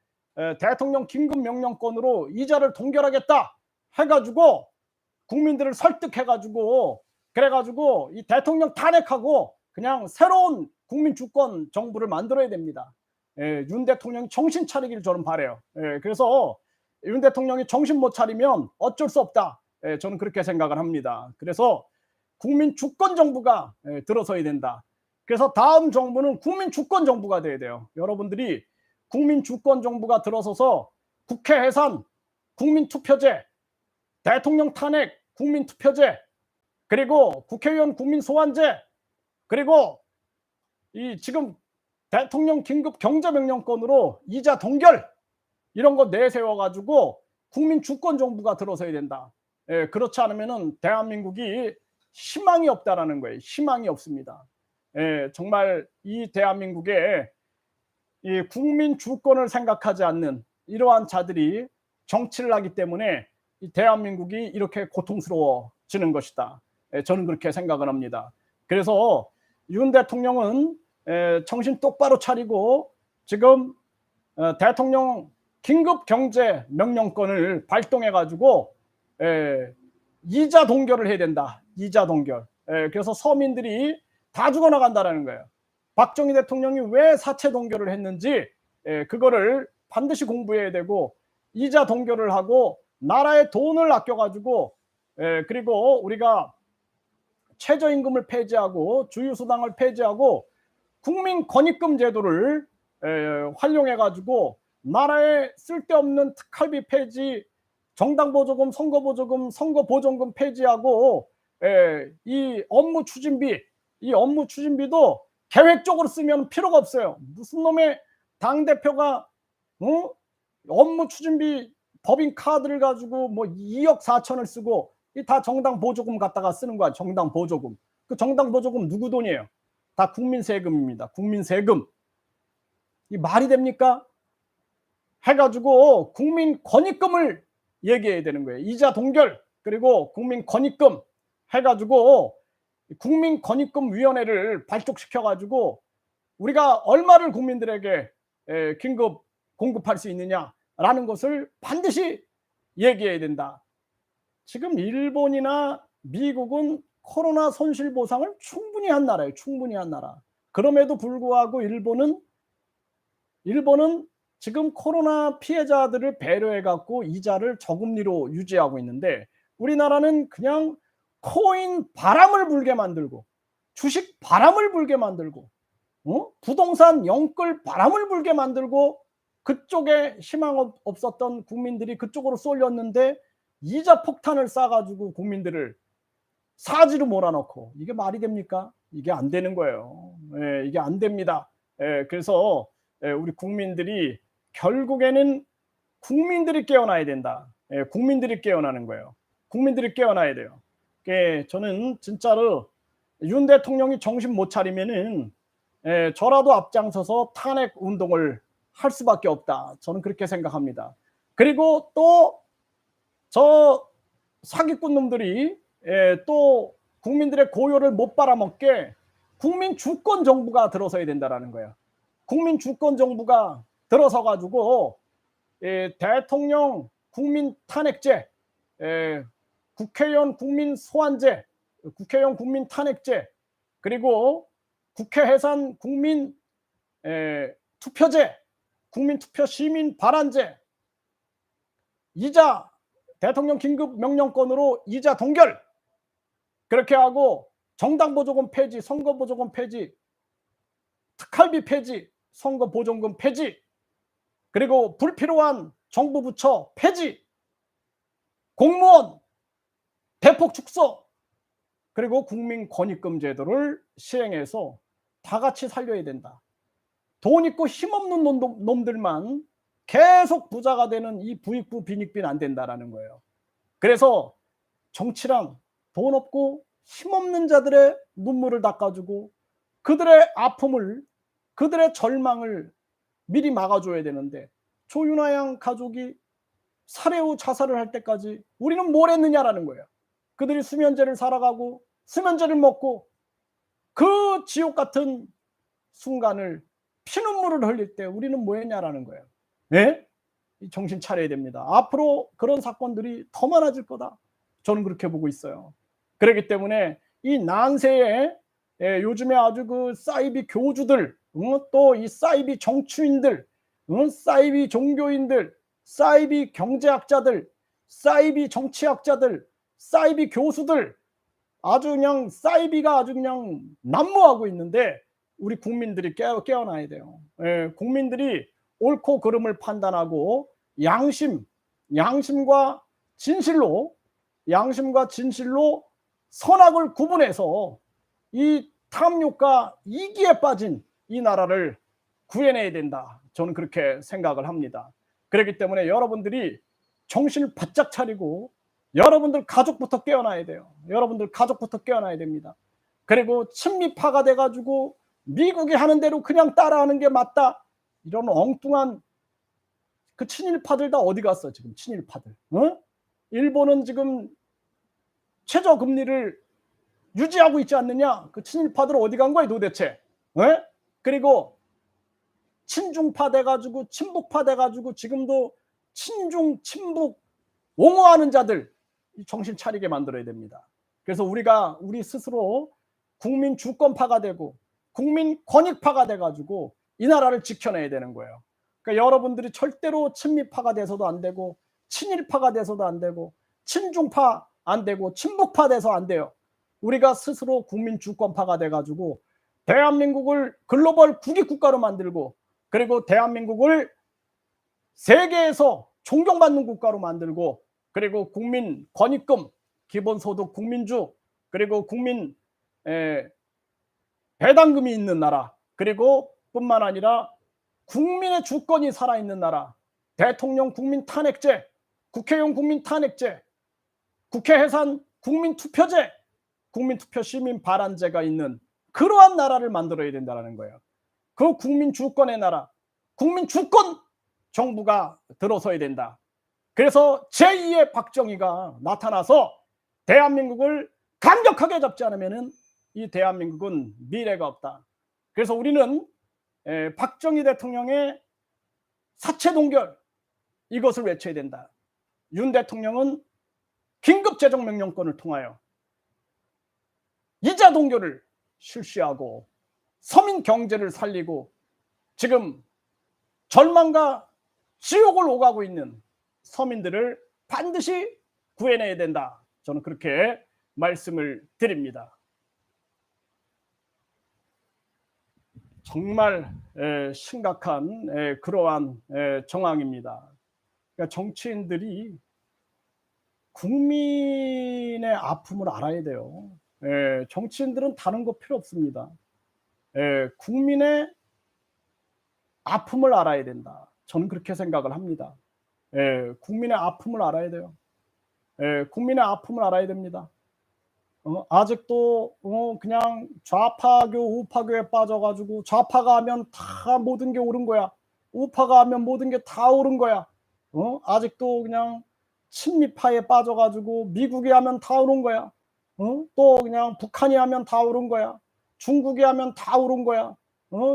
대통령 긴급 명령권으로 이자를 동결하겠다 해가지고 국민들을 설득해가지고 그래가지고 이 대통령 탄핵하고 그냥 새로운 국민 주권 정부를 만들어야 됩니다. 윤 대통령이 정신 차리기를 저는 바라요. 그래서 윤 대통령이 정신 못 차리면 어쩔 수 없다. 저는 그렇게 생각을 합니다. 그래서 국민 주권 정부가 들어서야 된다. 그래서 다음 정부는 국민 주권 정부가 돼야 돼요. 여러분들이 국민 주권 정부가 들어서서 국회 해산, 국민 투표제, 대통령 탄핵, 국민 투표제, 그리고 국회의원 국민 소환제, 그리고 이 지금 대통령 긴급 경제명령권으로 이자 동결 이런 거 내세워 가지고 국민 주권 정부가 들어서야 된다. 그렇지 않으면은 대한민국이 희망이 없다라는 거예요. 희망이 없습니다. 예, 정말 이 대한민국에 이 국민 주권을 생각하지 않는 이러한 자들이 정치를 하기 때문에 이 대한민국이 이렇게 고통스러워지는 것이다. 예, 저는 그렇게 생각을 합니다. 그래서 윤 대통령은 정신 똑바로 차리고 지금 대통령 긴급 경제 명령권을 발동해 가지고 이자 동결을 해야 된다. 이자 동결. 그래서 서민들이 다 죽어나간다라는 거예요. 박정희 대통령이 왜 사채 동결을 했는지 그거를 반드시 공부해야 되고, 이자 동결을 하고 나라의 돈을 아껴가지고 그리고 우리가 최저임금을 폐지하고 주휴수당을 폐지하고 국민권익금 제도를 활용해가지고 나라에 쓸데없는 특활비 폐지, 정당보조금, 선거보조금, 선거보전금 폐지하고 이 업무 추진비, 이 업무 추진비도 계획적으로 쓰면 필요가 없어요. 무슨 놈의 당대표가 업무 추진비 법인 카드를 가지고 뭐 2억 4천을 쓰고 이 다 정당 보조금 갖다가 쓰는 거야. 정당 보조금. 그 정당 보조금 누구 돈이에요? 다 국민 세금입니다. 국민 세금. 이 말이 됩니까? 해가지고 국민 권익금을 얘기해야 되는 거예요. 이자 동결, 그리고 국민 권익금 해가지고 국민권익금위원회를 발족시켜가지고 우리가 얼마를 국민들에게 긴급 공급할 수 있느냐라는 것을 반드시 얘기해야 된다. 지금 일본이나 미국은 코로나 손실보상을 충분히 한 나라예요. 충분히 한 나라. 그럼에도 불구하고 일본은 지금 코로나 피해자들을 배려해갖고 이자를 저금리로 유지하고 있는데, 우리나라는 그냥 코인 바람을 불게 만들고 주식 바람을 불게 만들고 부동산 영끌 바람을 불게 만들고 그쪽에 희망 없었던 국민들이 그쪽으로 쏠렸는데 이자 폭탄을 쏴가지고 국민들을 사지로 몰아넣고, 이게 말이 됩니까? 이게 안 되는 거예요. 이게 안 됩니다. 그래서 우리 국민들이 결국에는 국민들이 깨어나야 된다. 국민들이 깨어나는 거예요. 국민들이 깨어나야 돼요. 저는 진짜로 윤 대통령이 정신 못 차리면은 저라도 앞장서서 탄핵 운동을 할 수밖에 없다. 저는 그렇게 생각합니다. 그리고 또 저 사기꾼 놈들이 또 국민들의 고요를 못 빨아먹게 국민 주권 정부가 들어서야 된다라는 거예요. 국민 주권 정부가 들어서 가지고 대통령 국민 탄핵제, 국회의원 국민 소환제, 국회의원 국민 탄핵제, 그리고 국회 해산 국민 투표제, 국민 투표 시민 발안제, 이자 대통령 긴급 명령권으로 이자 동결, 그렇게 하고 정당 보조금 폐지, 선거 보조금 폐지, 특활비 폐지, 선거 보조금 폐지, 그리고 불필요한 정부 부처 폐지, 공무원 대폭 축소, 그리고 국민권익금 제도를 시행해서 다 같이 살려야 된다. 돈 있고 힘없는 놈들만 계속 부자가 되는 이 부익부 빈익빈 안 된다라는 거예요. 그래서 정치랑 돈 없고 힘없는 자들의 눈물을 닦아주고 그들의 아픔을, 그들의 절망을 미리 막아줘야 되는데, 조윤아 양 가족이 살해 후 자살을 할 때까지 우리는 뭘 했느냐라는 거예요. 그들이 수면제를 살아가고 수면제를 먹고 그 지옥 같은 순간을 피눈물을 흘릴 때 우리는 뭐 했냐라는 거예요. 네? 정신 차려야 됩니다. 앞으로 그런 사건들이 더 많아질 거다. 저는 그렇게 보고 있어요. 그렇기 때문에 이 난세에 요즘에 아주 그 사이비 교주들, 또 이 사이비 정치인들, 사이비 종교인들, 사이비 경제학자들, 사이비 정치학자들, 사이비 교수들, 아주 그냥 사이비가 아주 그냥 난무하고 있는데 우리 국민들이 깨어나야 돼요. 국민들이 옳고 그름을 판단하고 양심과 진실로 선악을 구분해서 이 탐욕과 이기에 빠진 이 나라를 구해내야 된다. 저는 그렇게 생각을 합니다. 그렇기 때문에 여러분들이 정신을 바짝 차리고 여러분들 가족부터 깨어나야 돼요. 여러분들 가족부터 깨어나야 됩니다. 그리고 친미파가 돼가지고 미국이 하는 대로 그냥 따라하는 게 맞다. 이런 엉뚱한 그 친일파들 다 어디 갔어 지금 친일파들. 일본은 지금 최저금리를 유지하고 있지 않느냐. 그 친일파들 어디 간 거야 도대체. 그리고 친중파 돼가지고 친북파 돼가지고 지금도 친중 친북 옹호하는 자들 정신 차리게 만들어야 됩니다. 그래서 우리 스스로 국민 주권파가 되고 국민 권익파가 돼가지고 이 나라를 지켜내야 되는 거예요. 그러니까 여러분들이 절대로 친미파가 돼서도 안 되고 친일파가 돼서도 안 되고 친중파 안 되고 친북파 돼서 안 돼요. 우리가 스스로 국민 주권파가 돼가지고 대한민국을 글로벌 국익국가로 만들고 그리고 대한민국을 세계에서 존경받는 국가로 만들고 그리고 국민 권익금, 기본소득, 국민주 그리고 국민 배당금이 있는 나라 그리고 뿐만 아니라 국민의 주권이 살아있는 나라, 대통령 국민 탄핵제, 국회의원 국민 탄핵제, 국회 해산 국민 투표제, 국민 투표 시민 발안제가 있는 그러한 나라를 만들어야 된다는 거예요. 그 국민 주권의 나라, 국민 주권 정부가 들어서야 된다. 그래서 제2의 박정희가 나타나서 대한민국을 강력하게 잡지 않으면 이 대한민국은 미래가 없다. 그래서 우리는 박정희 대통령의 사체 동결 이것을 외쳐야 된다. 윤 대통령은 긴급 재정 명령권을 통하여 이자 동결을 실시하고 서민 경제를 살리고 지금 절망과 지옥을 오가고 있는 서민들을 반드시 구해내야 된다. 저는 그렇게 말씀을 드립니다. 정말 심각한 그러한 정황입니다. 그러니까 정치인들이 국민의 아픔을 알아야 돼요. 정치인들은 다른 거 필요 없습니다. 국민의 아픔을 알아야 된다. 저는 그렇게 생각을 합니다. 국민의 아픔을 알아야 돼요. 국민의 아픔을 알아야 됩니다. 아직도 그냥 좌파교 우파교에 빠져가지고 좌파가 하면 다 모든 게 옳은 거야. 우파가 하면 모든 게 다 옳은 거야. 아직도 그냥 친미파에 빠져가지고 미국이 하면 다 옳은 거야. 또 그냥 북한이 하면 다 옳은 거야. 중국이 하면 다 옳은 거야.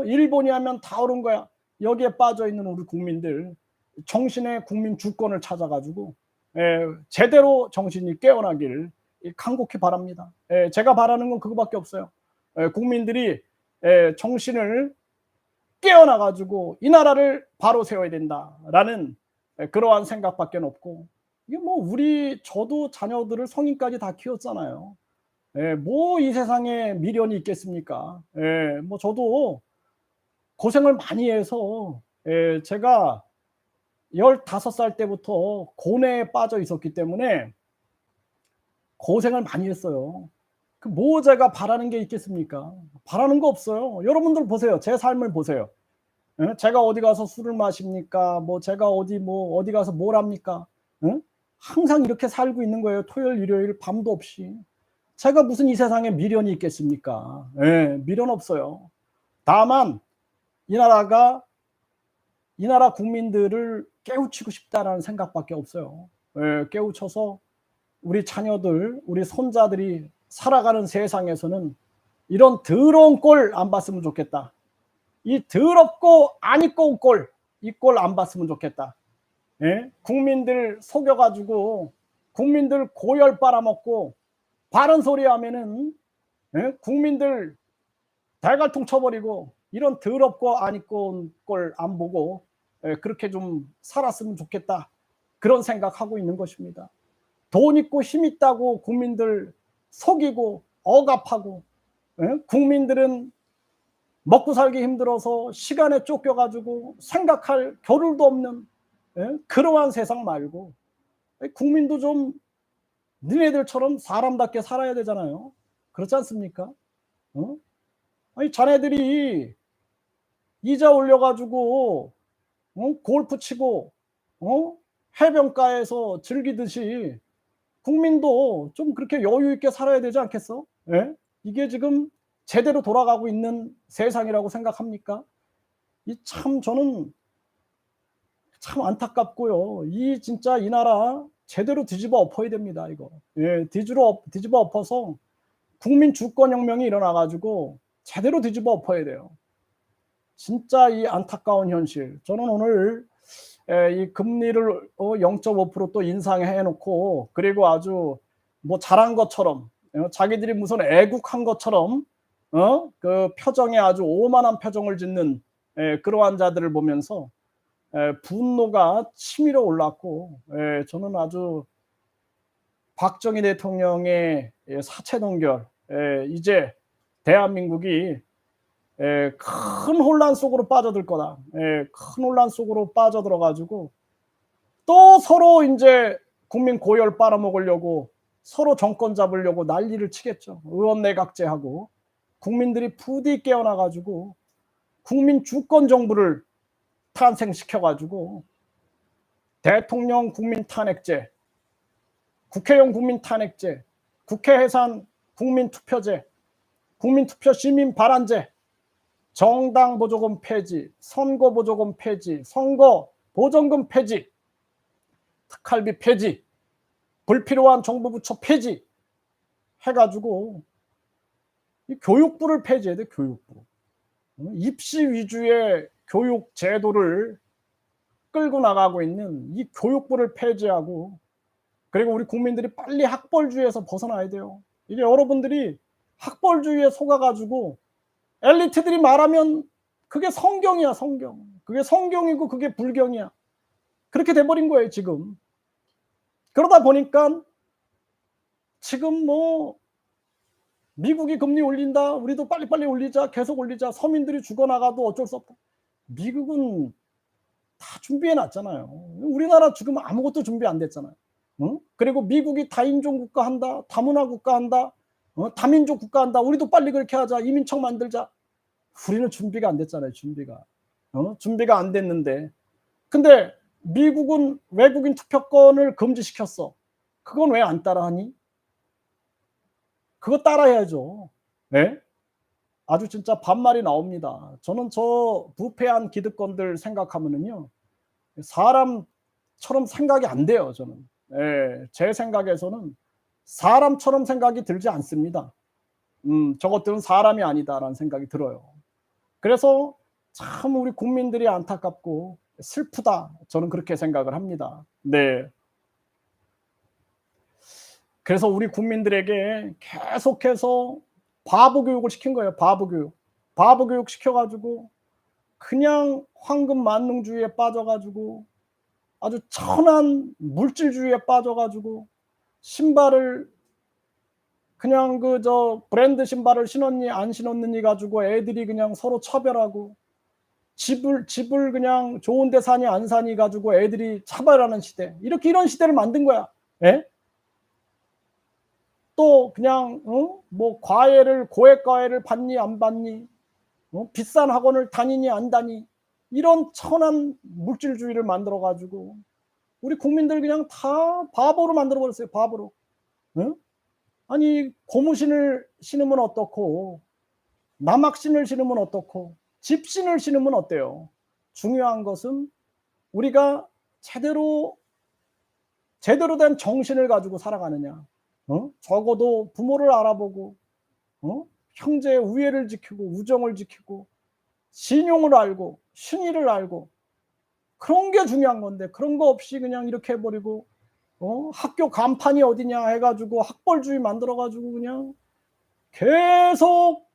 일본이 하면 다 옳은 거야. 여기에 빠져있는 우리 국민들 정신의 국민 주권을 찾아가지고 제대로 정신이 깨어나기를 간곡히 바랍니다. 제가 바라는 건 그거밖에 없어요. 국민들이 정신을 깨어나가지고 이 나라를 바로 세워야 된다라는 그러한 생각밖에 없고 이게 뭐 저도 자녀들을 성인까지 다 키웠잖아요. 뭐 이 세상에 미련이 있겠습니까? 뭐 저도 고생을 많이 해서 제가 15살 때부터 고뇌에 빠져 있었기 때문에 고생을 많이 했어요. 뭐 제가 바라는 게 있겠습니까? 바라는 거 없어요. 여러분들 보세요. 제 삶을 보세요. 제가 어디 가서 술을 마십니까? 뭐 제가 어디 가서 뭘 합니까? 항상 이렇게 살고 있는 거예요. 토요일, 일요일 밤도 없이. 제가 무슨 이 세상에 미련이 있겠습니까? 미련 없어요. 다만 이 나라 국민들을 깨우치고 싶다라는 생각밖에 없어요. 깨우쳐서 우리 자녀들, 우리 손자들이 살아가는 세상에서는 이런 더러운 꼴 안 봤으면 좋겠다. 이 더럽고 안 입고 온 꼴, 이 꼴 안 봤으면 좋겠다. 국민들 속여가지고 국민들 고열 빨아먹고 바른 소리 하면은 국민들 대갈통 쳐버리고 이런 더럽고 안 입고 온 꼴 안 보고 그렇게 좀 살았으면 좋겠다. 그런 생각하고 있는 것입니다. 돈 있고 힘 있다고 국민들 속이고 억압하고 국민들은 먹고 살기 힘들어서 시간에 쫓겨가지고 생각할 겨를도 없는 그러한 세상 말고 국민도 좀 니네들처럼 사람답게 살아야 되잖아요. 그렇지 않습니까? 아니 자네들이 이자 올려가지고 골프 치고 해변가에서 즐기듯이 국민도 좀 그렇게 여유 있게 살아야 되지 않겠어? 예? 이게 지금 제대로 돌아가고 있는 세상이라고 생각합니까? 이 참 저는 참 안타깝고요. 이 진짜 이 나라 제대로 뒤집어 엎어야 됩니다, 이거. 예, 뒤집어 엎어서 국민 주권 혁명이 일어나 가지고 제대로 뒤집어 엎어야 돼요. 진짜 이 안타까운 현실. 저는 오늘 이 금리를 0.5%또 인상해 놓고, 그리고 아주 뭐 잘한 것처럼 자기들이 무슨 애국한 것처럼 그 표정에 아주 오만한 표정을 짓는 그러한 자들을 보면서 분노가 치밀어 올랐고, 저는 아주 박정희 대통령의 사체 동결, 이제 대한민국이 큰 혼란 속으로 빠져들 거다. 큰 혼란 속으로 빠져들어 가지고 또 서로 인제 국민 고열 빨아먹으려고 서로 정권 잡으려고 난리를 치겠죠. 의원 내각제하고 국민들이 부디 깨어나 가지고 국민 주권 정부를 탄생시켜 가지고 대통령 국민 탄핵제, 국회의원 국민 탄핵제, 국회 해산 국민 투표제, 국민 투표 시민 발안제, 정당 보조금 폐지, 선거 보조금 폐지, 선거 보전금 폐지, 특활비 폐지, 불필요한 정부 부처 폐지 해 가지고 이 교육부를 폐지해야 돼, 교육부. 입시 위주의 교육 제도를 끌고 나가고 있는 이 교육부를 폐지하고, 그리고 우리 국민들이 빨리 학벌주의에서 벗어나야 돼요. 이게 여러분들이 학벌주의에 속아 가지고 엘리트들이 말하면 그게 성경이야, 성경. 그게 성경이고 그게 불경이야. 그렇게 돼 버린 거예요, 지금. 그러다 보니까 지금 뭐 미국이 금리 올린다, 우리도 빨리빨리 올리자, 계속 올리자, 서민들이 죽어나가도 어쩔 수 없다. 미국은 다 준비해 놨잖아요. 우리나라 지금 아무것도 준비 안 됐잖아요. 응? 그리고 미국이 다인종 국가 한다, 다문화 국가 한다, 다민족 국가 한다, 우리도 빨리 그렇게 하자, 이민청 만들자. 우리는 준비가 안 됐잖아요, 준비가. 준비가 안 됐는데. 근데 미국은 외국인 투표권을 금지시켰어. 그건 왜 안 따라하니? 그거 따라해야죠. 네? 아주 진짜 반말이 나옵니다. 저는 저 부패한 기득권들 생각하면은요, 사람처럼 생각이 안 돼요, 저는. 예, 제 생각에서는 사람처럼 생각이 들지 않습니다. 저것들은 사람이 아니다라는 생각이 들어요. 그래서 참 우리 국민들이 안타깝고 슬프다, 저는 그렇게 생각을 합니다. 네. 그래서 우리 국민들에게 계속해서 바보 교육을 시킨 거예요, 바보 교육. 바보 교육 시켜 가지고 그냥 황금 만능주의에 빠져 가지고 아주 천한 물질주의에 빠져 가지고 신발을 그냥 그 저 브랜드 신발을 신었니 안 신었느니 가지고 애들이 그냥 서로 차별하고, 집을 그냥 좋은 데 사니 안 사니 가지고 애들이 차별하는 시대. 이렇게 이런 시대를 만든 거야. 예? 또 그냥 뭐 과외를 고액 과외를 받니 안 받니, 비싼 학원을 다니니 안 다니, 이런 천한 물질주의를 만들어 가지고 우리 국민들 그냥 다 바보로 만들어 버렸어요, 바보로. 응? 아니 고무신을 신으면 어떻고, 남학신을 신으면 어떻고, 집신을 신으면 어때요? 중요한 것은 우리가 제대로 된 정신을 가지고 살아가느냐. 적어도 부모를 알아보고 형제의 우애를 지키고 우정을 지키고 신용을 알고 신의를 알고, 그런 게 중요한 건데 그런 거 없이 그냥 이렇게 해 버리고 학교 간판이 어디냐 해 가지고 학벌주의 만들어 가지고 그냥 계속.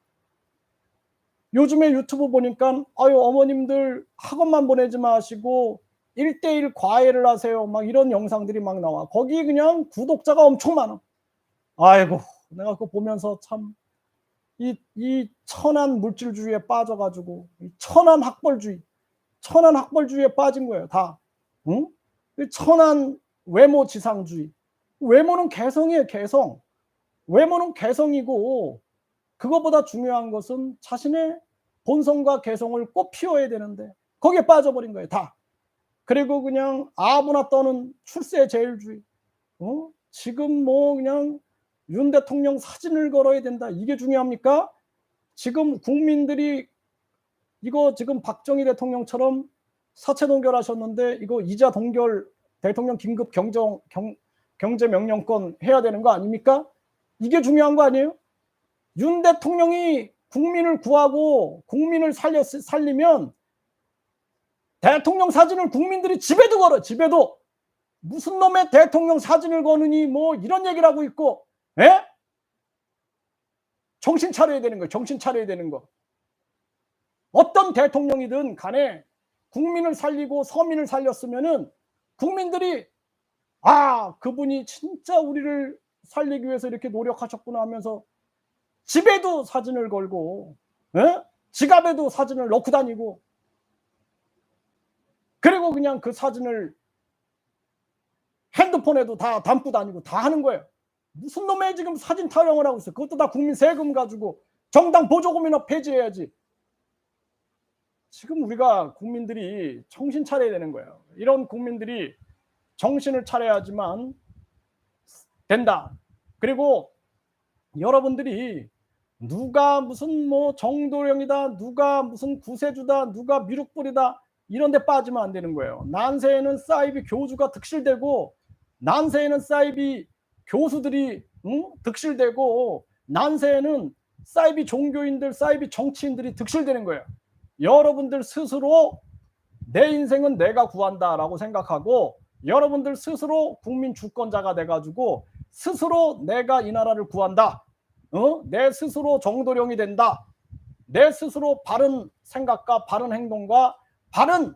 요즘에 유튜브 보니까 아유 어머님들 학원만 보내지 마시고 1:1 과외를 하세요, 막 이런 영상들이 막 나와. 거기 그냥 구독자가 엄청 많아. 아이고, 내가 그거 보면서 참 이 천한 물질주의에 빠져 가지고 이 천한 학벌주의에 빠진 거예요, 다. 응? 이 천한 외모 지상주의. 외모는 개성이에요, 개성. 외모는 개성이고, 그거보다 중요한 것은 자신의 본성과 개성을 꽃 피워야 되는데 거기에 빠져버린 거예요, 다. 그리고 그냥 아무나 떠는 출세제일주의. 지금 뭐 그냥 윤 대통령 사진을 걸어야 된다. 이게 중요합니까? 지금 국민들이 이거 지금 박정희 대통령처럼 사채 동결하셨는데 이거 이자 동결 대통령 긴급 경제 명령권 해야 되는 거 아닙니까? 이게 중요한 거 아니에요? 윤 대통령이 국민을 구하고 국민을 살리면 대통령 사진을 국민들이 집에도 걸어. 집에도 무슨 놈의 대통령 사진을 거느니 뭐 이런 얘기를 하고 있고, 에? 정신 차려야 되는 거예요. 정신 차려야 되는 거. 어떤 대통령이든 간에 국민을 살리고 서민을 살렸으면은 국민들이 아, 그분이 진짜 우리를 살리기 위해서 이렇게 노력하셨구나 하면서 집에도 사진을 걸고, 에? 지갑에도 사진을 넣고 다니고, 그리고 그냥 그 사진을 핸드폰에도 다 담고 다니고 다 하는 거예요. 무슨 놈의 지금 사진 타령을 하고 있어요. 그것도 다 국민 세금 가지고 정당 보조금이나 폐지해야지. 지금 우리가 국민들이 정신 차려야 되는 거예요. 이런 국민들이 정신을 차려야지만 된다. 그리고 여러분들이 누가 무슨 뭐 정도령이다, 누가 무슨 구세주다, 누가 미륵불이다 이런 데 빠지면 안 되는 거예요. 난세에는 사이비 교주가 득실되고, 난세에는 사이비 교수들이 득실되고, 난세에는 사이비 종교인들, 사이비 정치인들이 득실되는 거예요. 여러분들 스스로 내 인생은 내가 구한다라고 생각하고, 여러분들 스스로 국민 주권자가 돼가지고 스스로 내가 이 나라를 구한다, 내 스스로 정도령이 된다, 내 스스로 바른 생각과 바른 행동과 바른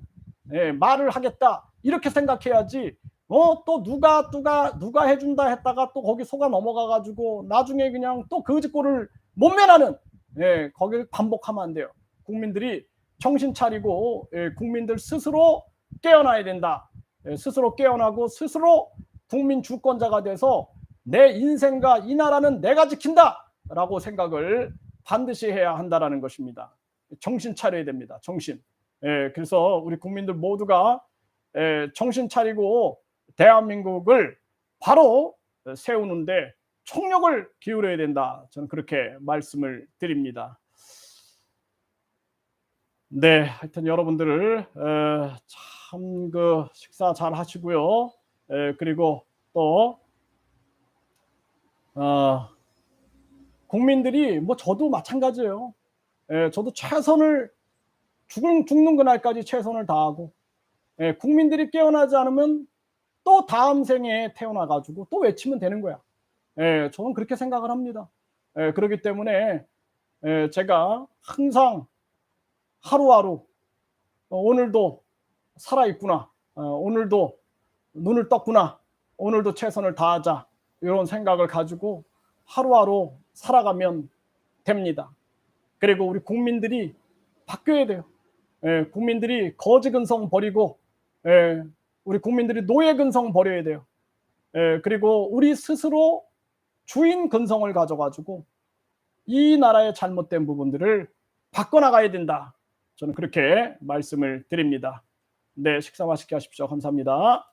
말을 하겠다, 이렇게 생각해야지. 또 누가 해준다 했다가 또 거기 속아 넘어가가지고 나중에 그냥 또 거짓골을 못 면하는, 거기를 반복하면 안 돼요. 국민들이 정신 차리고 국민들 스스로 깨어나야 된다. 스스로 깨어나고 스스로 국민 주권자가 돼서 내 인생과 이 나라는 내가 지킨다 라고 생각을 반드시 해야 한다라는 것입니다. 정신 차려야 됩니다. 정신. 그래서 우리 국민들 모두가 정신 차리고 대한민국을 바로 세우는데 총력을 기울여야 된다. 저는 그렇게 말씀을 드립니다. 네, 하여튼 여러분들 참 그 식사 잘 하시고요. 그리고 또 국민들이 뭐 저도 마찬가지예요. 저도 최선을 죽는 그날까지 최선을 다하고, 국민들이 깨어나지 않으면 또 다음 생에 태어나가지고 또 외치면 되는 거야. 저는 그렇게 생각을 합니다. 그렇기 때문에 제가 항상 하루하루 오늘도 살아있구나, 오늘도 눈을 떴구나, 오늘도 최선을 다하자, 이런 생각을 가지고 하루하루 살아가면 됩니다. 그리고 우리 국민들이 바뀌어야 돼요. 국민들이 거지 근성 버리고, 우리 국민들이 노예 근성 버려야 돼요. 그리고 우리 스스로 주인 근성을 가져가지고 이 나라의 잘못된 부분들을 바꿔나가야 된다. 저는 그렇게 말씀을 드립니다. 네, 식사 맛있게 하십시오. 감사합니다.